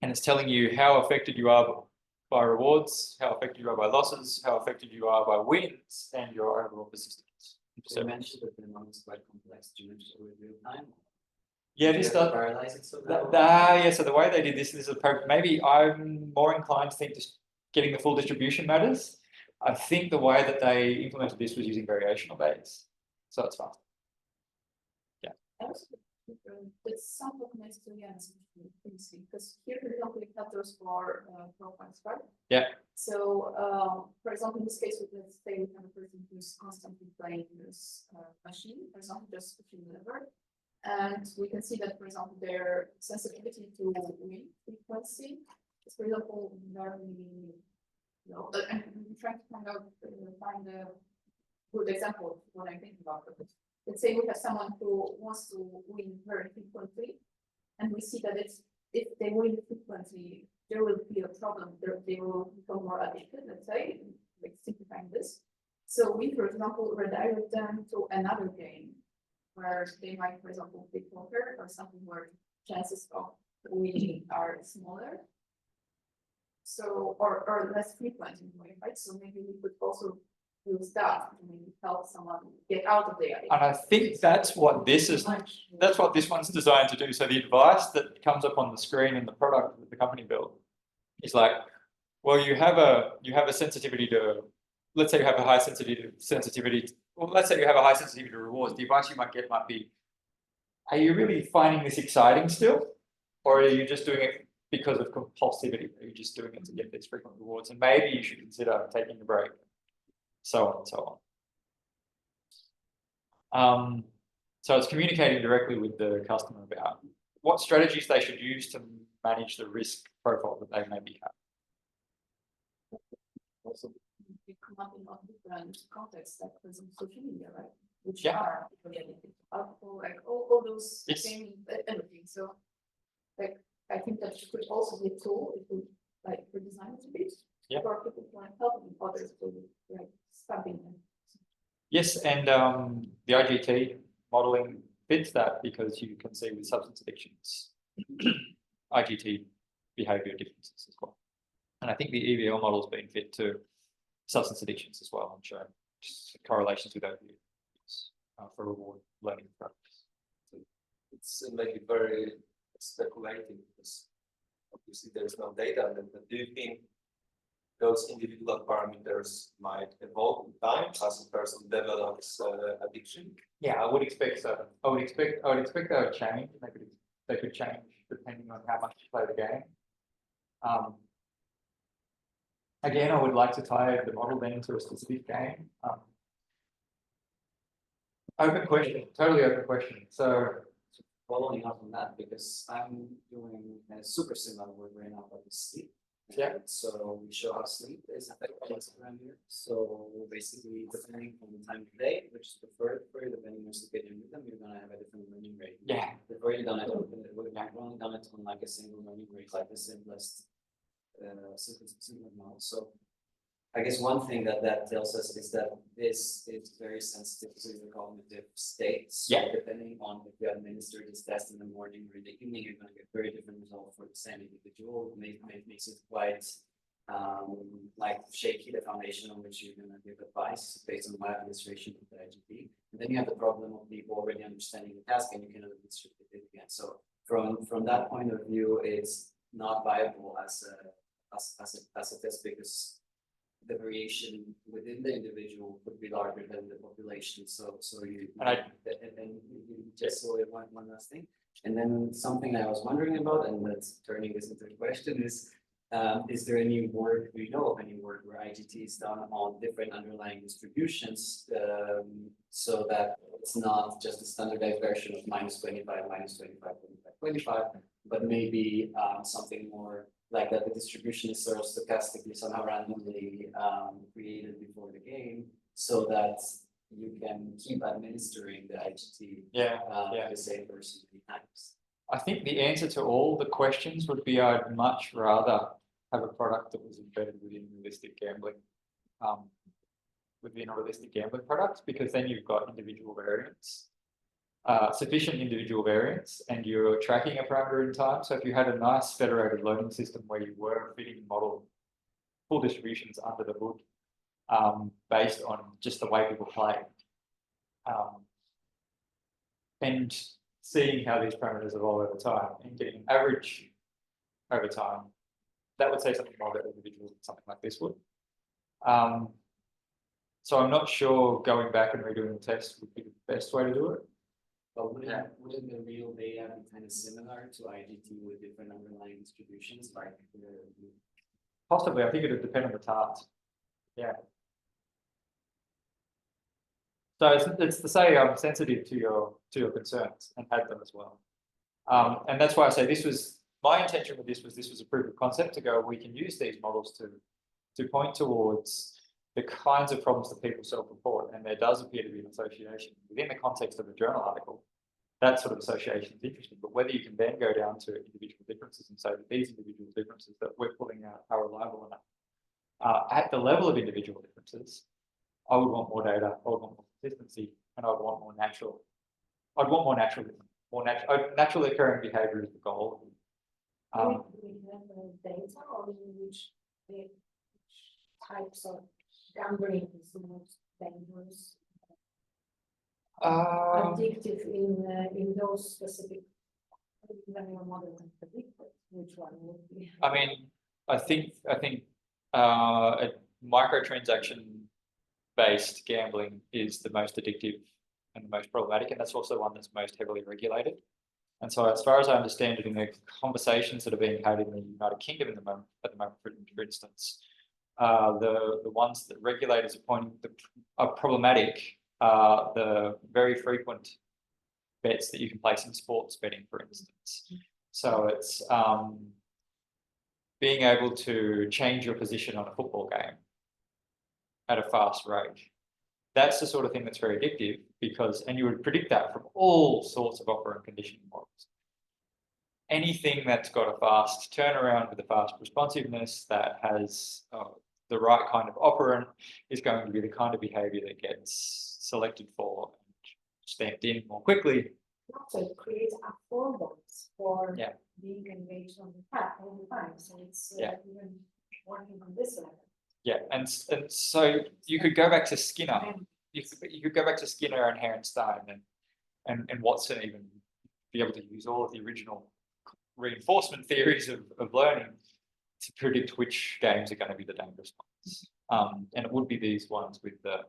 And it's telling you how affected you are by rewards, how affected you are by losses, how affected you are by wins, and your overall persistence. So you mentioned that the model is quite complex. Do you mention it with real time? Yeah, this does. Parallelize it so yeah, so the way they did this is maybe I'm more inclined to think just getting the full distribution matters. I think the way that they implemented this was using variational baits, so it's fine. Yeah. It's somewhat nice to answer because here, for example, we have those four profiles, right? Yeah. So, for example, in this case, let's say we have a person who's constantly playing this machine, for example, just pushing the lever. And we can see that, for example, their sensitivity to win frequency is, for example, very low. And I'm trying to find a good example of what I'm thinking about. Let's say we have someone who wants to win very frequently, and we see that if they win frequently, there will be a problem. They will become more addicted, let's say, like simplifying this. So we, for example, redirect them to another game where they might, for example, pick poker or something where chances of winning are smaller. So, or less frequent in a way, right? So maybe we could also use that to maybe help someone get out of the addiction. And I think that's what this is. That's what this one's designed to do. So the advice that comes up on the screen in the product that the company built is like, well, you have a sensitivity to, let's say you have a high sensitivity. Well, let's say you have a high sensitivity to rewards. The advice you might get might be, are you really finding this exciting still? Or are you just doing it because of compulsivity? Are you just doing it to get these frequent rewards? And maybe you should consider taking a break. So on and so on. So it's communicating directly with the customer about what strategies they should use to manage the risk profile that they maybe have. Also, you come up in a lot of different contexts, like for example, social media, right? Which Yeah. are related to alcohol, like all those Yes. things, everything. So, like, I think that could also be a tool if we like redesign it a bit. Yeah. For people who are helping others to like studying them. Yes, and the IGT modeling fits that because you can see with substance addictions, IGT behavior differences as well. And I think the EVL model has been fit to substance addictions as well and shown correlations with opioids for reward learning practice. It's maybe very speculating because obviously there's no data. But do you think those individual parameters might evolve in time as a person develops addiction? Yeah, I would expect so. I would expect they would change. They could change depending on how much you play the game. Again, I would like to tie the model then to a specific game. Open question, totally open question. So Following up on that, because I'm doing a super similar work right now about sleep. Yeah. So we show how sleep is affected by this parameter. So basically, depending on the time of day, which is preferred for you, depending on circadian rhythm, you're gonna have a different learning rate. yeah, We've already done it. We've only done it on like a single learning rate, like the simplest model. So I guess one thing that tells us is that this is very sensitive to your cognitive states. So Yeah. depending on if you administer this test in the morning or in the evening, you're going to get very different results for the same individual. It makes it quite like shaky, the foundation on which you're going to give advice based on my administration of the IGP. And then you have the problem of people already understanding the task and you cannot administer it again. So from that point of view, it's not viable as a test because the variation within the individual could be larger than the population. So you and you just saw one last thing. And then something I was wondering about, and that's turning this into a question, is there any work, do you know of any work where IGT is done on different underlying distributions so that it's not just a standardized version of -25, -25, 25, 25, but maybe something more like that the distribution is sort of stochastically somehow randomly created before the game so that you can keep administering the IGT yeah. the same person many times. I think the answer to all the questions would be I'd much rather have a product that was embedded within realistic gambling, products, because then you've got individual variance. Sufficient individual variance and you're tracking a parameter in time. So if you had a nice federated learning system where you were fitting model full distributions under the hood based on just the way people play and seeing how these parameters evolve over time and getting an average over time, that would say something more about individuals than something like this would. So I'm not sure going back and redoing the test would be the best way to do it. But wouldn't the real data be kind of similar to IGT with different underlying distributions? Like Possibly, I think it would depend on the task. Yeah. So it's to say I'm sensitive to your concerns and had them as well. And that's why I say this was my intention with this was a proof of concept to go, we can use these models to point towards the kinds of problems that people self-report, and there does appear to be an association within the context of a journal article. That sort of association is interesting, but whether you can then go down to individual differences and say that these individual differences that we're pulling out are reliable enough. At the level of individual differences, I would want more data, I would want more consistency, and I would want more natural. I'd want more naturalism, naturally occurring behavior is the goal. Do we have data on which types of gambling is the most dangerous, addictive in those specific? When your model can predict which one would be. I mean, I think a microtransaction based gambling is the most addictive and the most problematic, and that's also the one that's most heavily regulated. And so, as far as I understand it, in the conversations that are being had in the United Kingdom at the moment, for instance, the ones that regulators are pointing are problematic are the very frequent bets that you can place in sports betting, for instance. So it's being able to change your position on a football game at a fast rate. That's the sort of thing that's very addictive because, and you would predict that from all sorts of operant conditioning models. Anything that's got a fast turnaround with a fast responsiveness that has the right kind of operant is going to be the kind of behavior that gets selected for and stamped in more quickly. Also, it creates affordance for being engaged on the path all the time. So it's even working on this level. Yeah, and so you could go back to Skinner. You could go back to Skinner and Herenstein and Watson even be able to use all of the original reinforcement theories of learning to predict which games are going to be the dangerous ones. And it would be these ones with the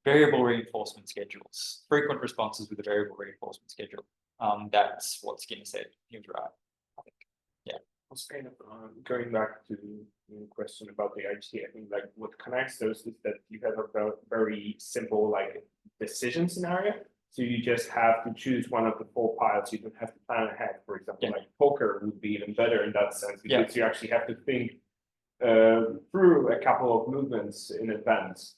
variable reinforcement schedules, frequent responses with a variable reinforcement schedule. That's what Skinner said. He was right, I think. Yeah. I was kind of going back to the question about the IT. I think like what connects those is that you have a very simple like decision scenario. So you just have to choose one of the 4 piles. You don't have to plan ahead. For example, like poker would be even better in that sense because you actually have to think through a couple of movements in advance.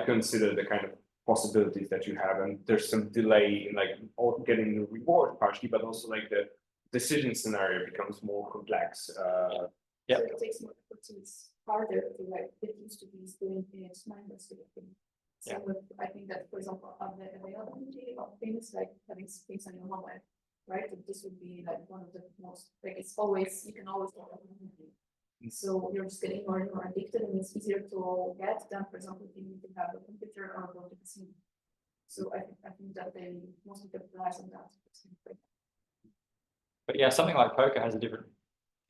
Consider the kind of possibilities that you have, and there's some delay in like getting the reward partially, but also like the decision scenario becomes more complex. So it takes more effort, so it's harder to like get used to these doing things mindless sort of thing. So I think that, for example, on the availability of things like having things on your mobile, right? This would be like one of the most like it's always you can always get anything. So you're just getting more and more addicted, and it's easier to get than, for example, if you need to have a computer or go to the cinema. So I think that they mostly capitalize on that. But yeah, something like poker has a different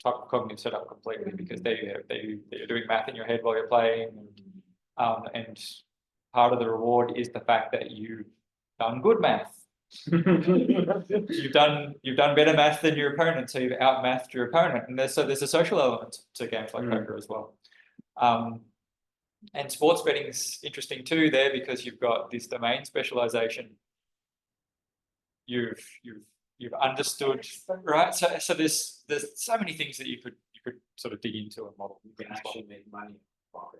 type of cognitive setup completely because they're doing math in your head while you're playing, and part of the reward is the fact that you've done good math. You've done better math than your opponent, so you've outmathed your opponent, and there's a social element to games like poker as well. And sports betting is interesting too there because you've got this domain specialization. You've understood, right? So there's so many things that you could sort of dig into and model. You can actually make money from poker.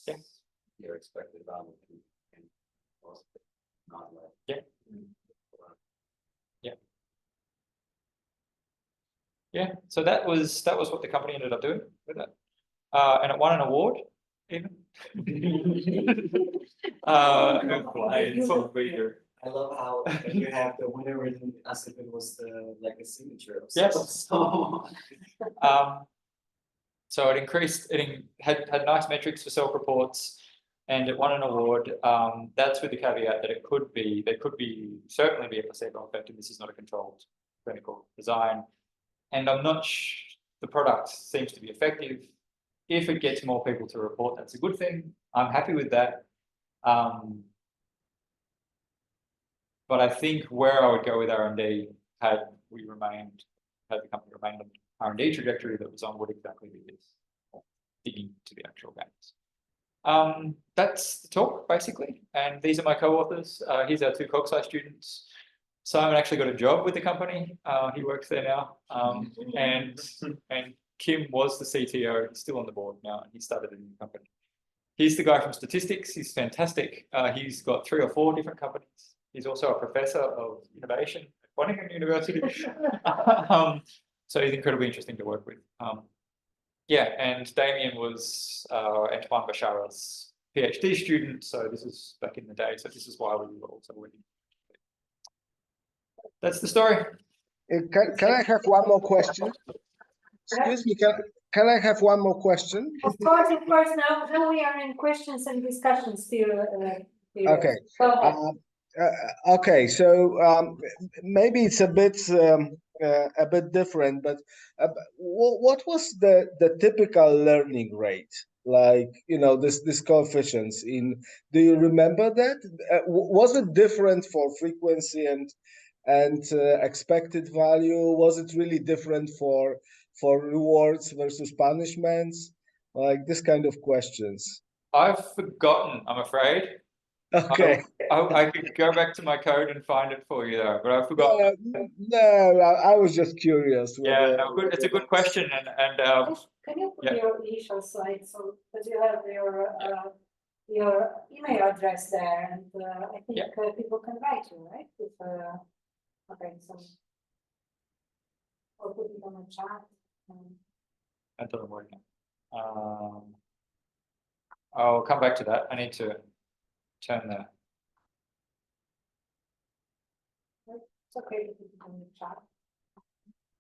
Yeah. Your expected value and not like Yeah, so that was what the company ended up doing with it, and it won an award even. I love how you have the winner written as if it was like a signature of yes. So it had nice metrics for self-reports, and it won an award. That's with the caveat that there could certainly be a placebo effect, and this is not a controlled clinical design. And I'm not the product seems to be effective. If it gets more people to report, that's a good thing. I'm happy with that. But I think where I would go with R&D had the company remained on R&D trajectory that was on would exactly be this, digging to the actual games. That's the talk basically, and these are my co-authors. Here's our 2 CogSci students. Simon actually got a job with the company. He works there now, and Kim was the CTO. He's still on the board now, and he started a new company. He's the guy from statistics. He's fantastic. He's got 3 or 4 different companies. He's also a professor of innovation at Wageningen University. So he's incredibly interesting to work with. And Damien was Antoine Bashara's PhD student. So this is back in the day. So this is why we were also working. That's the story. Can I have one more question? Excuse me, can I have one more question? Of course. Now we are in questions and discussions still. Okay. Okay, so maybe it's a bit different, but what was the typical learning rate? Like, this coefficients do you remember that? Was it different for frequency and expected value? Was it really different for rewards versus punishments? Like this kind of questions. I've forgotten, I'm afraid. Okay. I could go back to my code and find it for you though, but I forgot. No, I was just curious. Yeah, no, good. It's a good question, and Can you put Yeah. your initial slide, so, because you have your email address there, and I think people can write you, right? If, okay, so. Or put it on the chat. That doesn't work. I'll come back to that. I need to turn the. It's okay to put it on the chat.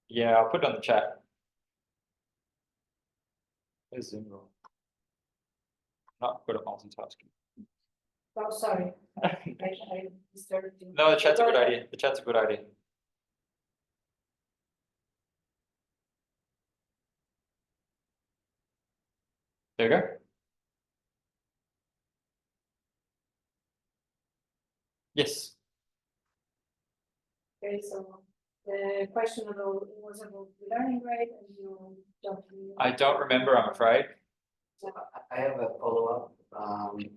Yeah, I'll put it on the chat. There's Zoom rule. Not good at multitasking. Oh, sorry. I disturbed you. No, the chat's a good idea. The chat's a good idea. There you go. Yes. Okay, so the question was about the learning rate, and you don't. I don't remember, I'm afraid. I have a follow-up.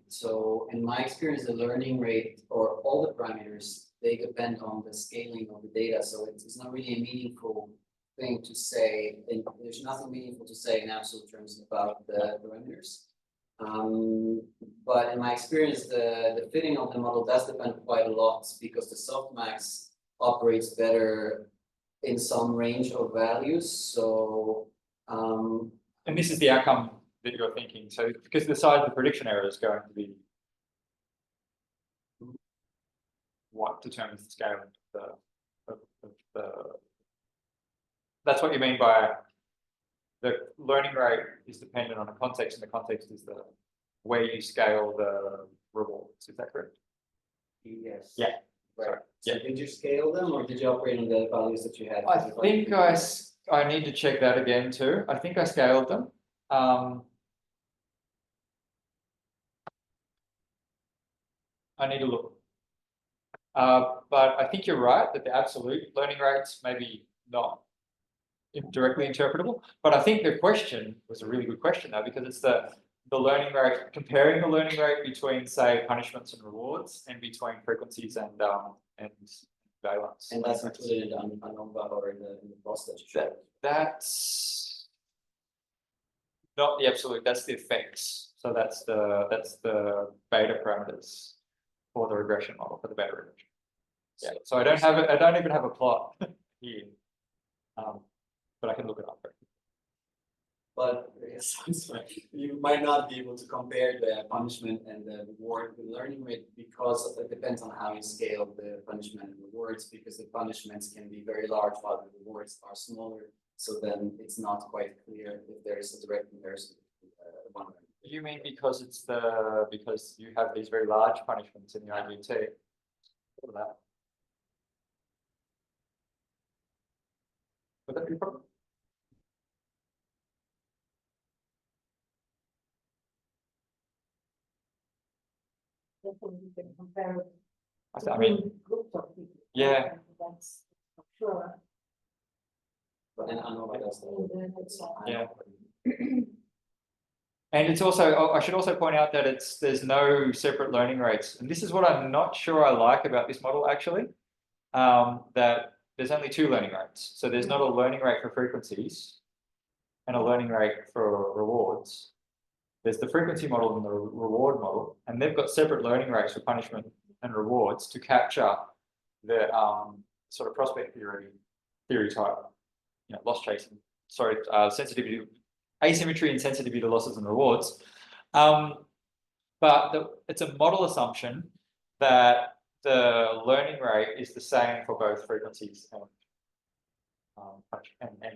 So in my experience, the learning rate or all the parameters, they depend on the scaling of the data. So it's not really a meaningful thing to say, and there's nothing meaningful to say in absolute terms about the parameters. But in my experience, the fitting of the model does depend quite a lot because the softmax operates better in some range of values. So And this is the outcome that you're thinking. So because the size of the prediction error is going to be what determines the scale of the that's what you mean by the learning rate is dependent on a context, and the context is the way you scale the rewards. Is that correct? yes. Yeah. Right. So Yeah. did you scale them or did you operate on the values that you had? I think I need to check that again too. I think I scaled them. I need to look. But I think you're right that the absolute learning rates maybe not directly interpretable. But I think the question was a really good question though, because it's the learning rate, comparing the learning rate between, say, punishments and rewards, and between frequencies and valence. And that's included in the ANOVA or in the boss that you showed. That's not the absolute, that's the effects. So that's the beta parameters for the regression model, for the beta regression. Yeah. So I don't even have a plot here. But I can look it up. But yes, I'm sorry. You might not be able to compare the punishment and the reward, the learning rate, because it depends on how you scale the punishment and rewards, because the punishments can be very large while the rewards are smaller. So then it's not quite clear if there is a direct comparison. One. You mean because because you have these very large punishments in the IGT? What about that? Would that be a problem? Definitely you can compare it I mean, groups of people. yeah. That's for sure. But then ANOVA does that. Yeah. And it's also, I should also point out that there's no separate learning rates. And this is what I'm not sure I like about this model actually, that there's only two learning rates. So there's not a learning rate for frequencies and a learning rate for rewards. There's the frequency model and the reward model, and they've got separate learning rates for punishment and rewards to capture the sort of prospect theory type, loss chasing, sensitivity, asymmetry and sensitivity to losses and rewards. But it's a model assumption that the learning rate is the same for both frequencies and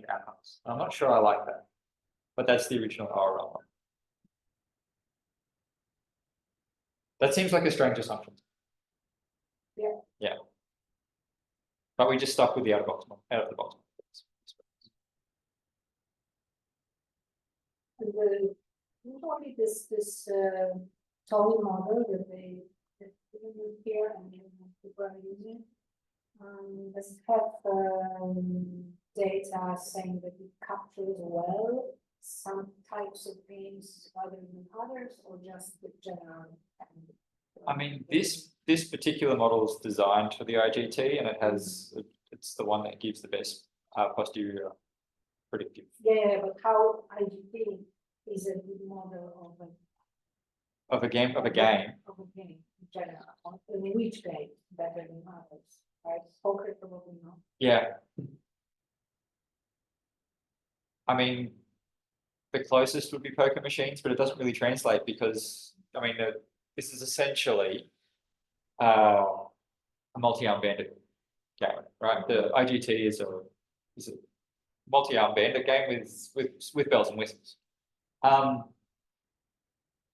outcomes. I'm not sure I like that, but that's the original RL one. That seems like a strange assumption. Yeah. Yeah. But we just stuck with the out of the box model. And usually this Tony model that they use here and people are using, does it have data saying that it captures well some types of things rather than others, or just the general? I mean, this particular model is designed for the IGT, and it's the one that gives the best posterior predictive. Yeah, but how IGP is a good model Of a game, of a game in general, in which game better than others, right? Poker probably not. Yeah. I mean, the closest would be poker machines, but it doesn't really translate because, I mean, this is essentially a multi-arm bandit game, right? The IGT is a multi-arm bandit game with bells and whistles.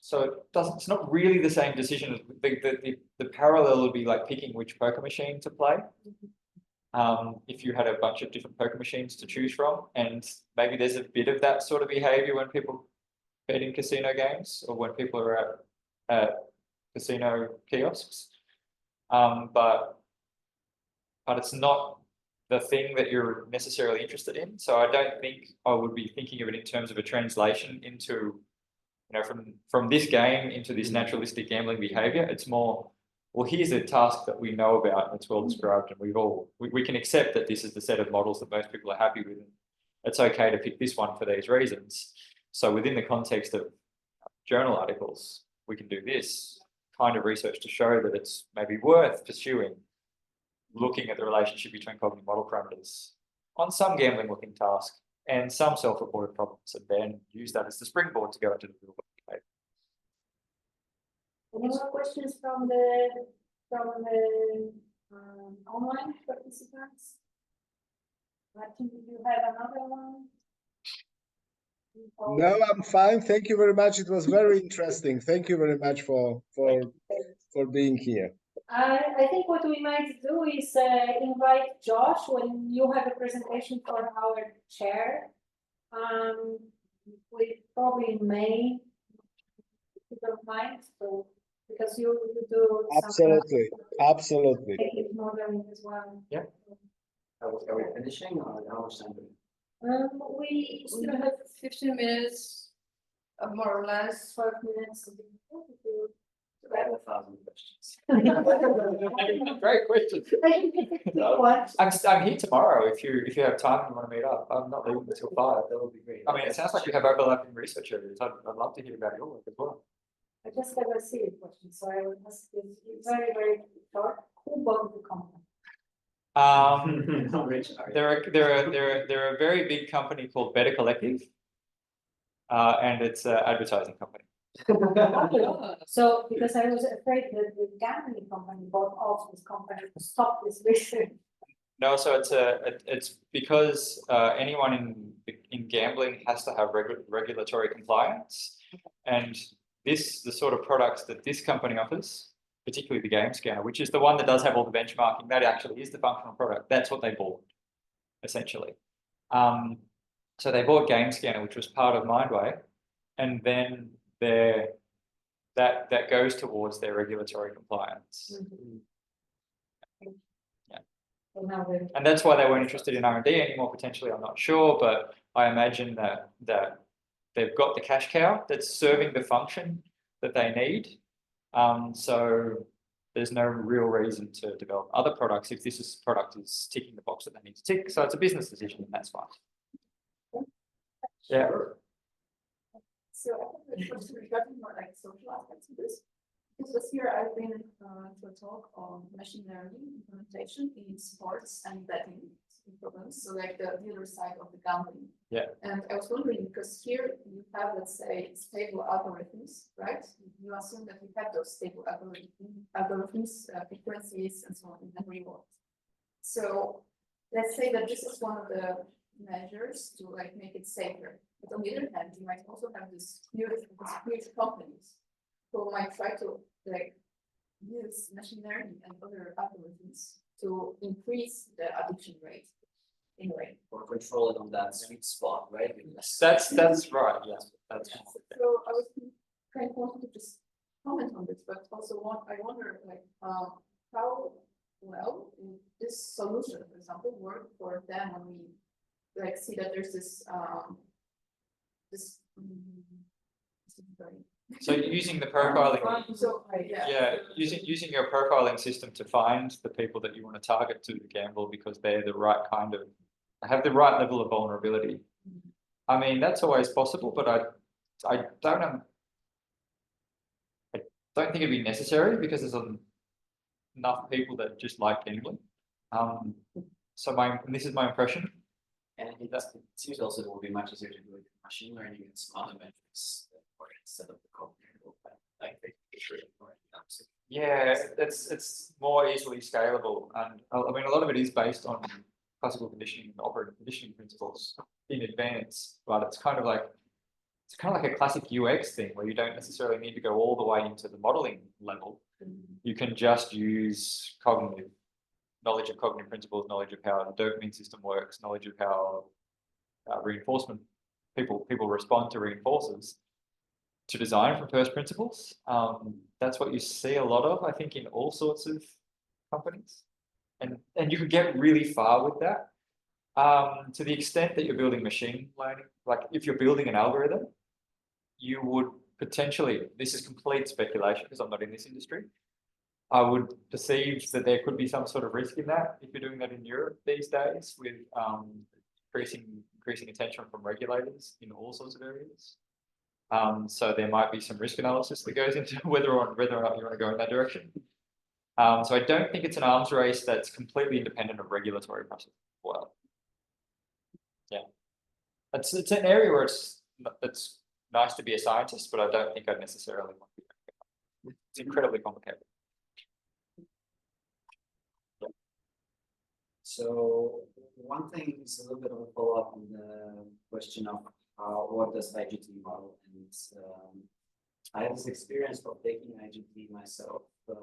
So it's not really the same decision. The parallel would be like picking which poker machine to play. If you had a bunch of different poker machines to choose from, and maybe there's a bit of that sort of behavior when people bet in casino games or when people are at casino kiosks. But it's not the thing that you're necessarily interested in. So I don't think I would be thinking of it in terms of a translation into, you know, from this game into this naturalistic gambling behavior. It's more, well, here's a task that we know about and it's well described, and we can accept that this is the set of models that most people are happy with. And it's okay to pick this one for these reasons. So within the context of journal articles, we can do this kind of research to show that it's maybe worth pursuing, looking at the relationship between cognitive model parameters on some gambling looking task and some self-reported problems, and then use that as the springboard to go into the real world. Any more questions from the online participants? I think you have another one. No, I'm fine. Thank you very much. It was very interesting. Thank you very much for being here. I think what we might do is invite Josh when you have a presentation for our chair. We probably in May, if you don't mind, so because you do Absolutely. modeling as well. Yeah. Are we finishing or how much time? We We still have 15 minutes, more or less. 12 minutes. I have 1,000 questions. Great question. What? I'm here tomorrow if you have time and you want to meet up. I'm not leaving until 5. That would be great. I mean, it sounds like you have overlapping research areas. I'd love to hear about your work as well. I just have a serious question, so I will ask this very, very short. Who bought the company? They're a very big company called Better Collective, and it's an advertising company. So, because I was afraid that the gambling company bought off this company to stop this research. No, so it's because anyone in gambling has to have regulatory compliance, and the sort of products that this company offers, particularly the game scanner, which is the one that does have all the benchmarking, that actually is the functional product. That's what they bought, essentially. So they bought Game Scanner, which was part of Mindway, and then that goes towards their regulatory compliance. And that's why they weren't interested in R&D anymore, potentially, I'm not sure, but I imagine that they've got the cash cow that's serving the function that they need. So there's no real reason to develop other products if this product is ticking the box that they need to tick. So it's a business decision, and that's fine. Yeah. So I have a question regarding more like social aspects of this. Because this year I've been to a talk on machine learning implementation in sports and betting programs. So like the other side of the gambling. Yeah. And I was wondering, because here you have, let's say, stable algorithms, right? You assume that you have those stable algorithms, frequencies, and so on, and rewards. So let's say that this is one of the measures to like make it safer. But on the other hand, you might also have this huge companies who might try to like use machine learning and other algorithms to increase the addiction rate in a way. Or control it on that sweet spot, right? That's right. Yeah. That's So I was kind of wanting to just comment on this, but also I wonder like how well this solution, for example, work for them when we like see that there's this So using the profiling, so yeah, using your profiling system to find the people that you want to target to gamble because they're the right kind of, have the right level of vulnerability. I mean, that's always possible, but I don't think it'd be necessary because there's enough people that just like gambling. So and this is my impression. And it seems also it will be much easier to do it with machine learning and some other metrics instead of the cognitive, like Yeah, it's more easily scalable, and I mean a lot of it is based on classical conditioning and operative conditioning principles in advance, but it's kind of like a classic UX thing where you don't necessarily need to go all the way into the modeling level. You can just use knowledge of cognitive principles, knowledge of how the dopamine system works, knowledge of how reinforcement people respond to reinforcers to design from first principles. That's what you see a lot of, I think, in all sorts of companies, and you could get really far with that to the extent that you're building machine learning. Like if you're building an algorithm, you would potentially, this is complete speculation because I'm not in this industry, I would perceive that there could be some sort of risk in that if you're doing that in Europe these days with increasing attention from regulators in all sorts of areas. So there might be some risk analysis that goes into whether or not you want to go in that direction. So I don't think it's an arms race that's completely independent of regulatory process. Well, yeah, it's an area where it's nice to be a scientist, but I don't think I'd necessarily want to be. It's incredibly complicated. So one thing is a little bit of a follow-up on the question of what does IGT model, and I have this experience of taking IGT myself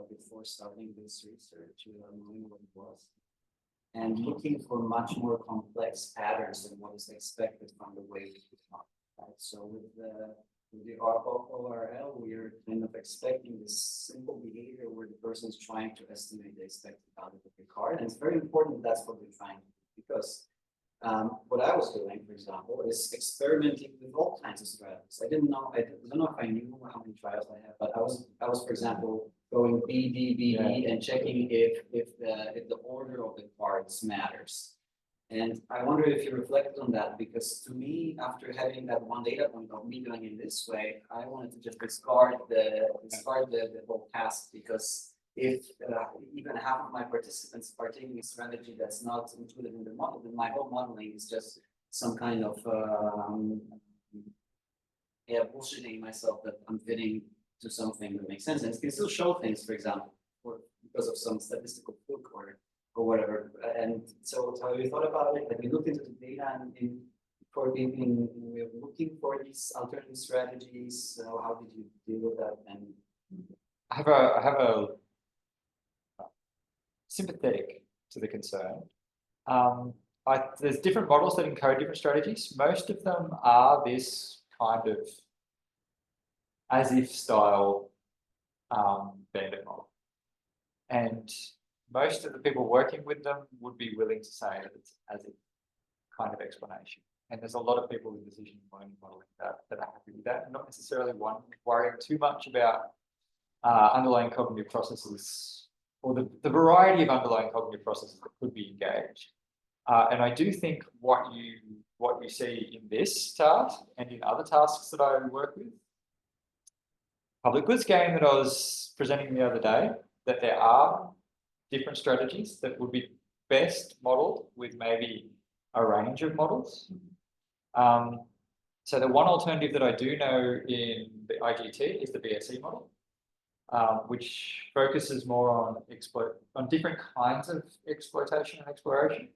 before starting this research, knowing what it was, and looking for much more complex patterns than what is expected from the way we talk. Right? So with the ORL, we are kind of expecting this simple behavior where the person is trying to estimate the expected value of the card. And it's very important that's what we're trying to do, because what I was doing, for example, is experimenting with all kinds of strategies. I don't know if I knew how many trials I have, but I was, for example, going BD, and checking if the order of the cards matters. And I wonder if you reflected on that, because to me, after having that one data point of me doing it this way, I wanted to just discard the whole task, because if even half of my participants are taking a strategy that's not included in the model, then my whole modeling is just some kind of bullshitting myself that I'm fitting to something that makes sense. And it can still show things, for example, because of some statistical fluke or whatever. And so have you thought about it? Like, we looked into the data and we're looking for these alternative strategies. So how did you deal with that? And I have a sympathetic to the concern. There's different models that encode different strategies. Most of them are this kind of as if style bandit model. And most of the people working with them would be willing to say that it's as if kind of explanation. And there's a lot of people in decision learning modeling that are happy with that, and not necessarily worrying too much about underlying cognitive processes or the variety of underlying cognitive processes that could be engaged. And I do think what you see in this task and in other tasks that I work with, public goods game that I was presenting the other day, that there are different strategies that would be best modeled with maybe a range of models. So the one alternative that I do know in the IGT is the BSE model, which focuses more on different kinds of exploitation and exploration.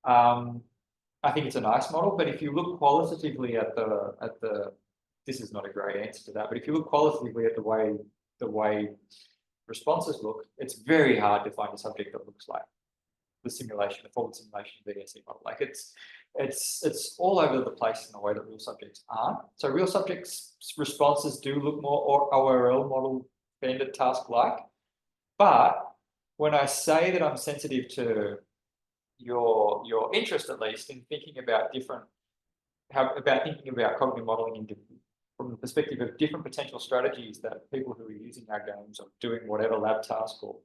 I think it's a nice model, but if you look qualitatively at the this is not a great answer to that, but if you look qualitatively at the way responses look, it's very hard to find a subject that looks like the simulation, the forward simulation of the BSE model. Like it's all over the place in the way that real subjects aren't. So real subjects responses do look more ORL model bandit task like, but when I say that I'm sensitive to your interest, at least in thinking about thinking about cognitive modeling from the perspective of different potential strategies that people who are using our games or doing whatever lab task or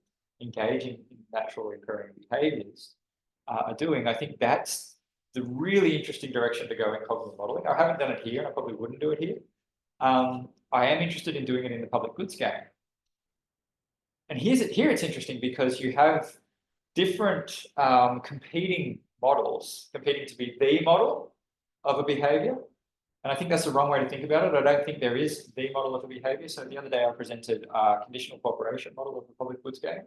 engaging in naturally occurring behaviors are doing, I think that's the really interesting direction to go in cognitive modeling. I haven't done it here, and I probably wouldn't do it here. I am interested in doing it in the public goods game. And here it's interesting because you have different competing models, competing to be the model of a behavior. And I think that's the wrong way to think about it. I don't think there is the model of a behavior. So the other day I presented a conditional cooperation model of the public goods game.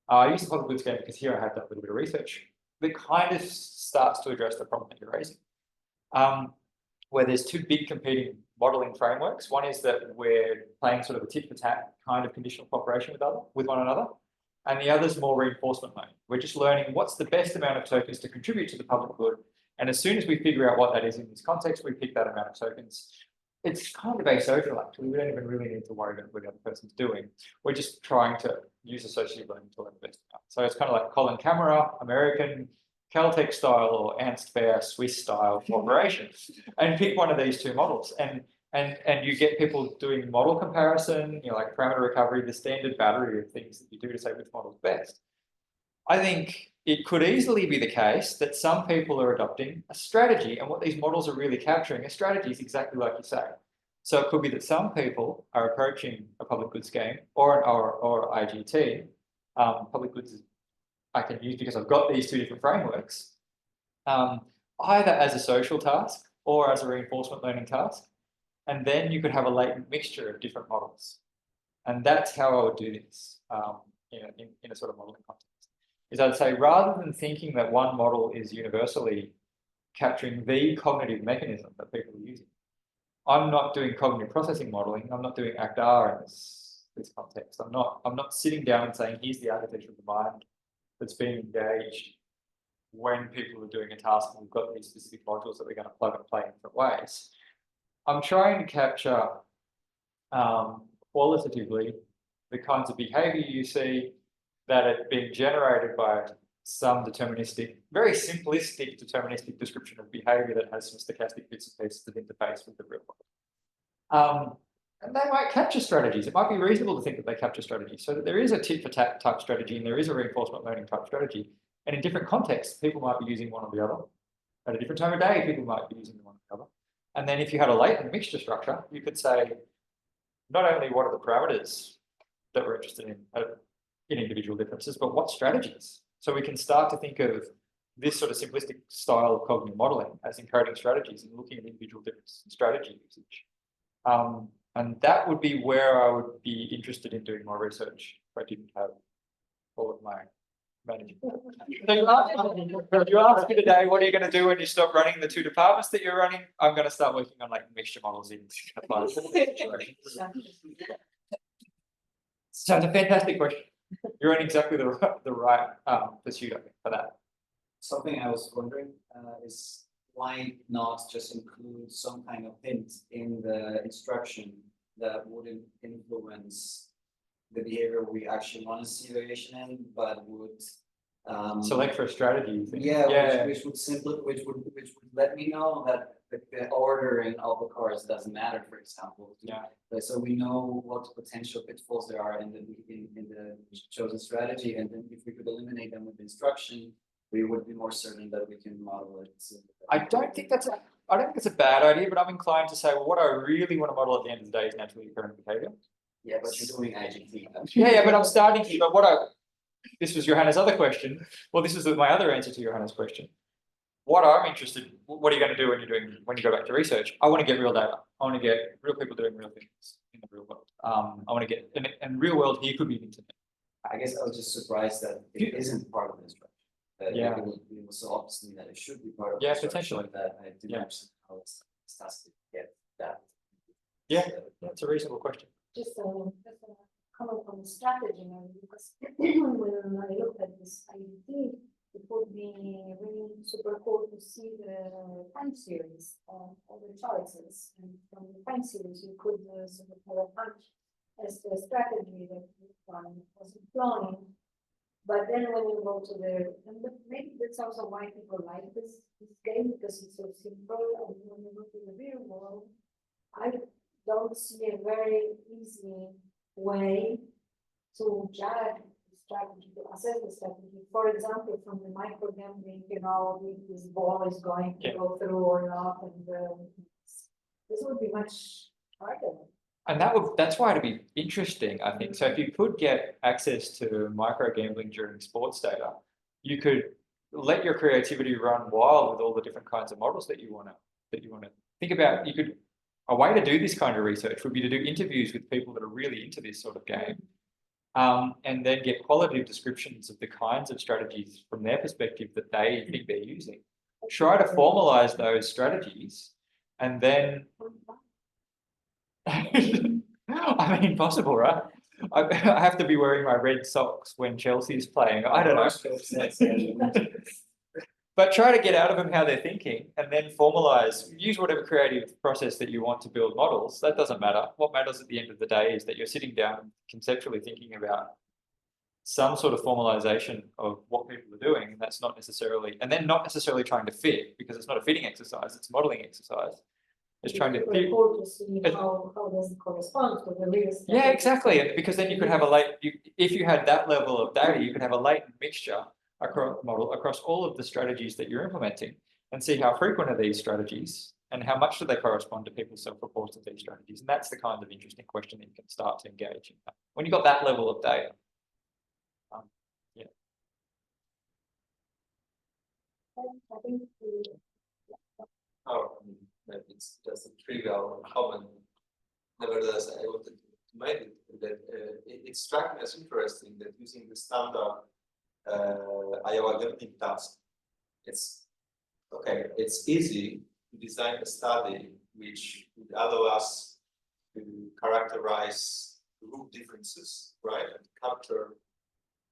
I use the public goods game because here I have done a little bit of research that kind of starts to address the problem that you're raising. Where there's two big competing modeling frameworks. One is that we're playing sort of a tit for tat kind of conditional cooperation with one another. And the other is more reinforcement learning. We're just learning what's the best amount of tokens to contribute to the public good. And as soon as we figure out what that is in this context, we pick that amount of tokens. It's kind of asocial, actually. We don't even really need to worry about what the other person's doing. We're just trying to use associative learning to learn the best amount. So it's kind of like Colin Camera, American, Caltech style, or Ernst Baer, Swiss style cooperation. And pick one of these two models. And you get people doing model comparison, like parameter recovery, the standard battery of things that you do to say which model's best. I think it could easily be the case that some people are adopting a strategy, and what these models are really capturing a strategy is exactly like you say. So it could be that some people are approaching a public goods game or IGT. Public goods I can use because I've got these two different frameworks, either as a social task or as a reinforcement learning task. And then you could have a latent mixture of different models. And that's how I would do this in a sort of modeling context. Is I'd say rather than thinking that one model is universally capturing the cognitive mechanism that people are using, I'm not doing cognitive processing modeling. I'm not doing ACT-R in this context. I'm not sitting down and saying, here's the architecture of the mind that's being engaged when people are doing a task and we've got these specific modules that we're going to plug and play in different ways. I'm trying to capture qualitatively the kinds of behavior you see that are being generated by some deterministic, very simplistic deterministic description of behavior that has some stochastic bits and pieces that interface with the real world. And they might capture strategies. It might be reasonable to think that they capture strategies, so that there is a tit for tat type strategy and there is a reinforcement learning type strategy. And in different contexts, people might be using one or the other. At a different time of day, people might be using one or the other. And then if you had a latent mixture structure, you could say, not only what are the parameters that we're interested in individual differences, but what strategies? So we can start to think of this sort of simplistic style of cognitive modeling as encoding strategies and looking at individual difference in strategy usage. And that would be where I would be interested in doing more research if I didn't have all of my management. If you ask me today, what are you going to do when you stop running the two departments that you're running? I'm going to start working on like mixture models in situations. So it's a fantastic question. You're in exactly the right pursuit, I think, for that. Something I was wondering is why not just include some kind of hint in the instruction that wouldn't influence the behavior we actually want to see variation in, but would select for a strategy. Which would let me know that the ordering of the cards doesn't matter, for example. So we know what potential pitfalls there are in the chosen strategy, and then if we could eliminate them with the instruction, we would be more certain that we can model it. I don't think it's a bad idea, but I'm inclined to say, well, what I really want to model at the end of the day is naturally occurring behavior. Yeah, but you're doing IGT. Yeah, but I'm starting here. But this was Johanna's other question. Well, this is my other answer to Johanna's question. What I'm interested, what are you going to do when you go back to research? I want to get real data. I want to get real people doing real things in the real world. I want to get, and real world here could be internet. I guess I was just surprised that it isn't part of the instruction. Yeah. It was so obviously that it should be part of the potentially that I didn't understand how it's tasked to get that. Yeah, that's a reasonable question. Just a comment on the strategy, because when I looked at this IDT, it would be really super cool to see the time series of the choices. And from the time series, you could sort of have a punch as the strategy that one was employing. But then when you go to and maybe that's also why people like this game, because it's so simple. And when you go to the real world, I don't see a very easy way to judge strategy, to assess the strategy. For example, from the micro gambling, you know, if this ball is going to go through or not, and this would be much harder. And that's why it'd be interesting, I think. So if you could get access to micro gambling during sports data, you could let your creativity run wild with all the different kinds of models that you want to think about. A way to do this kind of research would be to do interviews with people that are really into this sort of game, and then get qualitative descriptions of the kinds of strategies from their perspective that they think they're using. Try to formalize those strategies, and then I mean, possible, right? I have to be wearing my red socks when Chelsea is playing. I don't know. But try to get out of them how they're thinking, and then formalize, use whatever creative process that you want to build models. That doesn't matter. What matters at the end of the day is that you're sitting down conceptually thinking about some sort of formalization of what people are doing. And that's not necessarily, and then not necessarily trying to fit, because it's not a fitting exercise, it's a modeling exercise. It's trying to fit. How does it correspond to the real estate? Yeah, exactly. And because then you could have if you had that level of data, you could have a latent mixture across all of the strategies that you're implementing, and see how frequent are these strategies and how much do they correspond to people's self-reports of these strategies. And that's the kind of interesting question that you can start to engage in when you've got that level of data. Yeah. I think it's just a trivial comment. Nevertheless, I wanted to make it that it struck me as interesting that using the standard Iowa gambling task, it's easy to design a study which would allow us to characterize group differences, right, and capture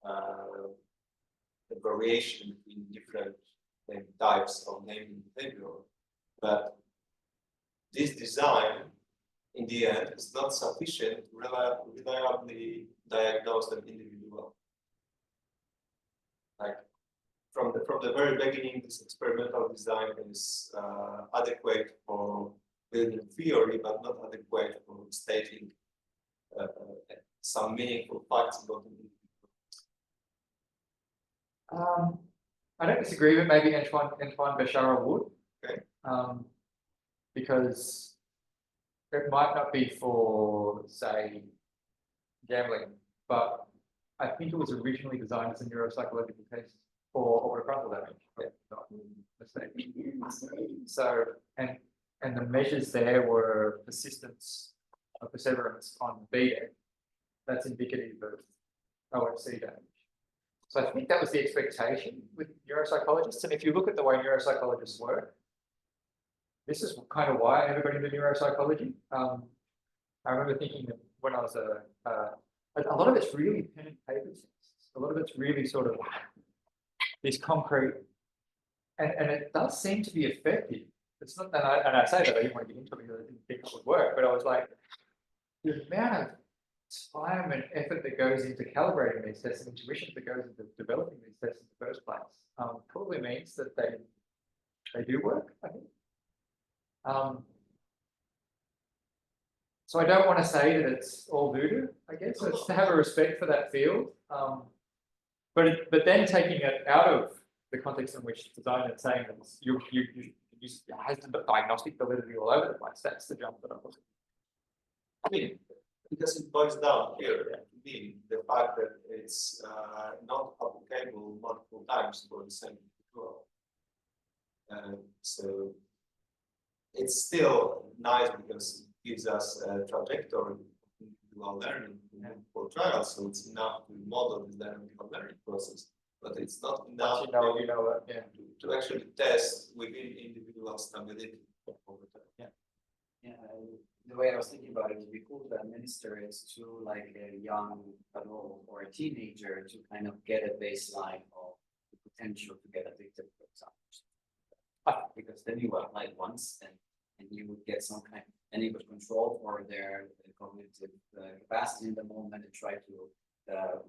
the variation between different types of naming behavior. But this design, in the end, is not sufficient to reliably diagnose an individual. Like from the very beginning, this experimental design is adequate for building theory, but not adequate for stating some meaningful facts about individuals. I don't disagree, but maybe Antoine Bechara would. Okay. Because it might not be for, say, gambling, but I think it was originally designed as a neuropsychological test for orbital damage. Yeah, not mistaken. So, and the measures there were persistence of perseverance on beating. That's indicative of OFC damage. So I think that was the expectation with neuropsychologists. And if you look at the way neuropsychologists work, this is kind of why everybody did neuropsychology. I remember thinking that when I was a lot of it's really pen and paper tests. A lot of it's really sort of this concrete, and it does seem to be effective. It's not that, and I say that I didn't want to get into it because I didn't think it would work, but I was like, the amount of time and effort that goes into calibrating these tests and intuition that goes into developing these tests in the first place probably means that they do work, I think. So I don't want to say that it's all voodoo, I guess. It's to have a respect for that field. But then taking it out of the context in which it's designed and saying that you has the diagnostic validity all over the place. That's the jump that I'm looking at. I mean, because it boils down here to me the fact that it's not applicable multiple times for the same individual. So it's still nice because it gives us a trajectory of individual learning for trials. So it's enough to model this dynamic learning process, but it's not enough to actually test within individual stability over time. Yeah, the way I was thinking about it would be cool to administer it to like a young adult or a teenager to kind of get a baseline of the potential to get addicted, for example. Because then you apply it once and you would get some kind, and you would control for their cognitive capacity in the moment and try to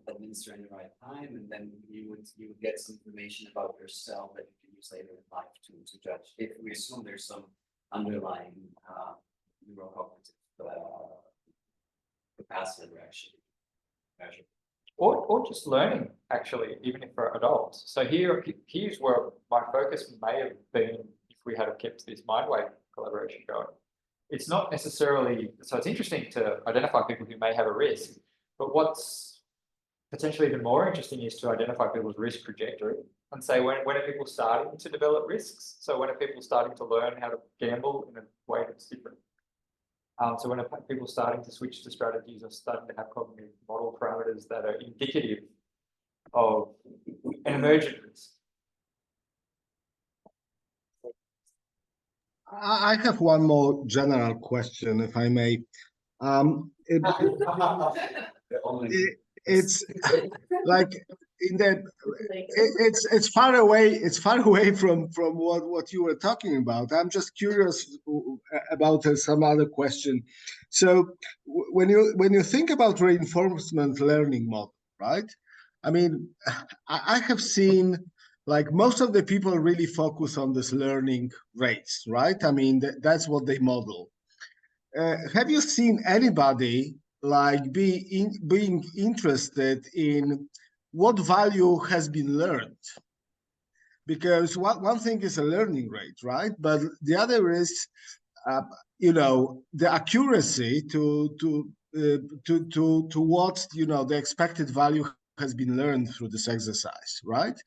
administer in the right time, and then you would get some information about yourself that you can use later in life to judge. If we assume there's some underlying neurocognitive capacity to actually measure. or just learning, actually, even if for adults. So here's where my focus may have been if we had kept this mind-weight collaboration going. It's not necessarily, so it's interesting to identify people who may have a risk, but what's potentially even more interesting is to identify people's risk trajectory and say, when are people starting to develop risks? So when are people starting to learn how to gamble in a way that's different? So when are people starting to switch to strategies or starting to have cognitive model parameters that are indicative of an emergent risk? I have one more general question, if I may. It's like in that it's far away from what you were talking about. I'm just curious about some other question. So when you think about reinforcement learning model, right? I mean, I have seen like most of the people really focus on this learning rates, right? I mean, that's what they model. Have you seen anybody like being interested in what value has been learned? Because one thing is a learning rate, right? But the other is, you know, the accuracy to what, you know, the expected value has been learned through this exercise, right?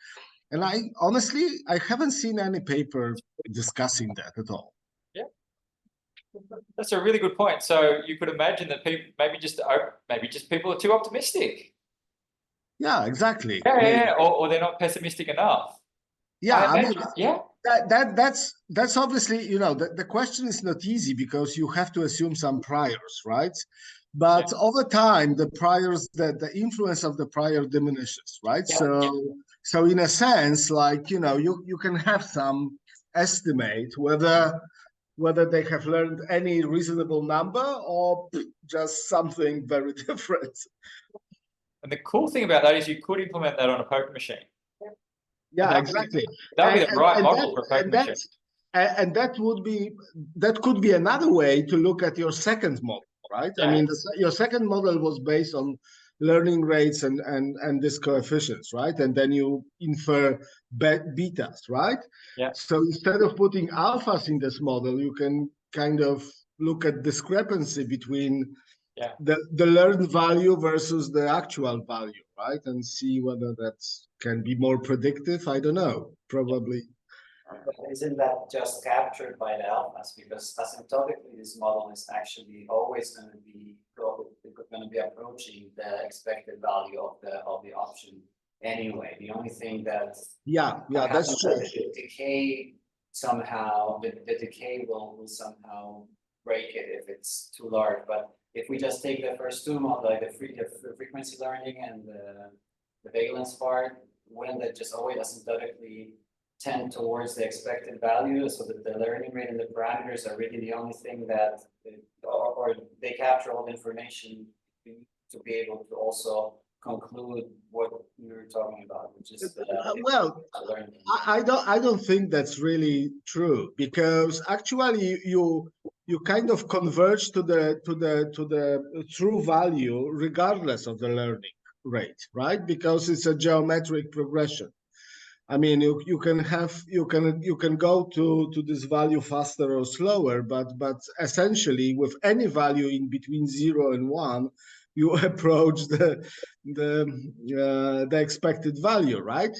And I honestly haven't seen any paper discussing that at all. Yeah, that's a really good point. So you could imagine that people maybe just people are too optimistic. Yeah, exactly. Yeah, or they're not pessimistic enough. Yeah, I mean, yeah. That's obviously, you know, the question is not easy because you have to assume some priors, right? But over time, the influence of the prior diminishes, right? Yeah. So in a sense, like, you know, you can have some estimate whether they have learned any reasonable number or just something very different. And the cool thing about that is you could implement that on a poker machine. Yeah, exactly. That would be the right model for a poker machine. And that could be another way to look at your second model, right? Yeah. I mean, your second model was based on learning rates and these coefficients, right? And then you infer betas, right? Yeah. So instead of putting alphas in this model, you can kind of look at discrepancy between the learned value versus the actual value, right? And see whether that can be more predictive. I don't know, probably. But isn't that just captured by the alphas? Because asymptotically, this model is actually always going to be approaching the expected value of the option anyway. The only thing that that's true. The decay somehow the decay will somehow break it if it's too large. But if we just take the first two models, like the frequency learning and the valence part, wouldn't that just always asymptotically tend towards the expected value, so that the learning rate and the parameters are really the only thing that, or they capture all the information to be able to also conclude what you were talking about, which is learning. I don't think that's really true, because actually you kind of converge to the true value regardless of the learning rate, right? Because it's a geometric progression. I mean, you can go to this value faster or slower, but essentially with any value in between 0 and 1, you approach the expected value, right?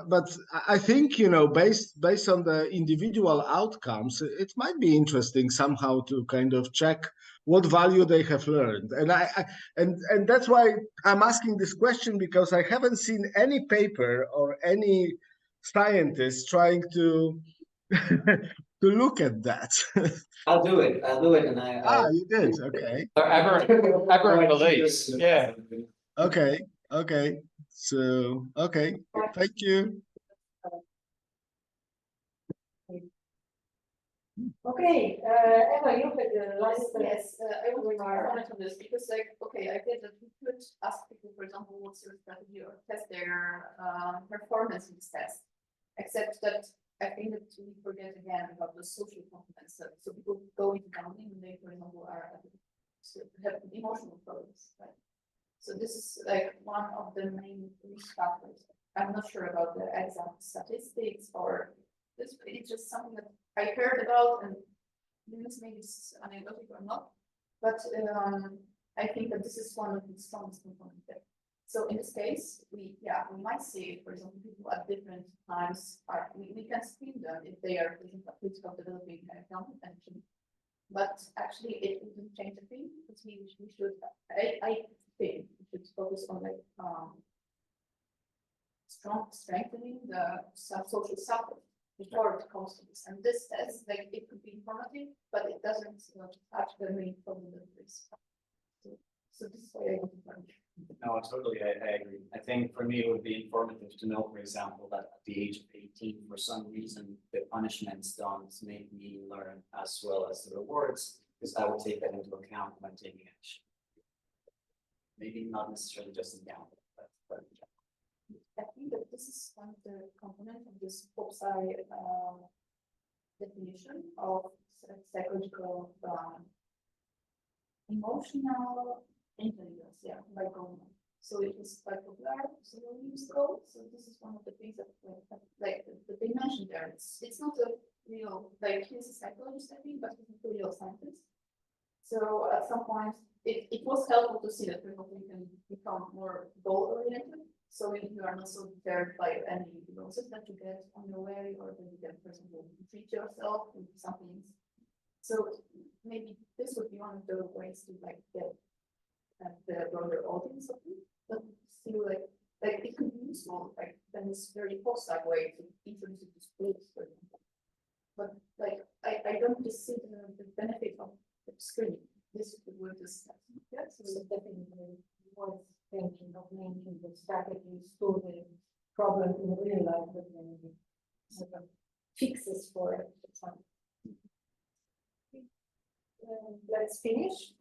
But I think, you know, based on the individual outcomes, it might be interesting somehow to kind of check what value they have learned. And that's why I'm asking this question, because I haven't seen any paper or any scientist trying to to look at that. I'll do it, and you did, okay. So aberrant beliefs, yeah. Okay. So, okay, thank you. Okay, Eva, you had the last. Yes, I would comment on this because, like, okay, I get that we could ask people, for example, what's your strategy, or test their performance in this test. Except that I think that we forget again about the social components. So people go into gambling and they, for example, are have emotional problems, right? So this is like one of the main risk factors. I'm not sure about the exact statistics or this, it's just something that I heard about, and maybe it's anecdotal or not, but I think that this is one of the strongest components there. So in this case, we might see, for example, people at different times we can screen them if they are, for example, critical developing comprehension. But actually, it wouldn't change a thing because we should. I think we should focus on like strengthening the social support before it comes to this. And this test, like, it could be informative, but it doesn't touch the main problem of risk. So this is why I want to finish. No, totally, I agree. I think for me, it would be informative to know, for example, that at the age of 18, for some reason, the punishments don't make me learn as well as the rewards, because I will take that into account when taking action. Maybe not necessarily just in gambling, but in general. I think that this is one of the components of this POPSI definition of psychological emotional intelligence, by Goldman. So it was quite popular several years ago. So this is one of the things that like they mentioned there. It's not a real, like, he's a psychologist, I think, but he's a real scientist. So at some point it was helpful to see that people can become more goal oriented. So if you are not so deterred by any losses that you get on your way, or that you can, for example, treat yourself with something. So maybe this would be one of the ways to like get the broader audience of it, but still like it could be useful, like then it's very post-side way to introduce it to schools, for example. But like I don't just see the benefit of the screening. This would just So definitely worth thinking of linking the strategies to the problem in real life, but then sort of fixes for it. Let's finish.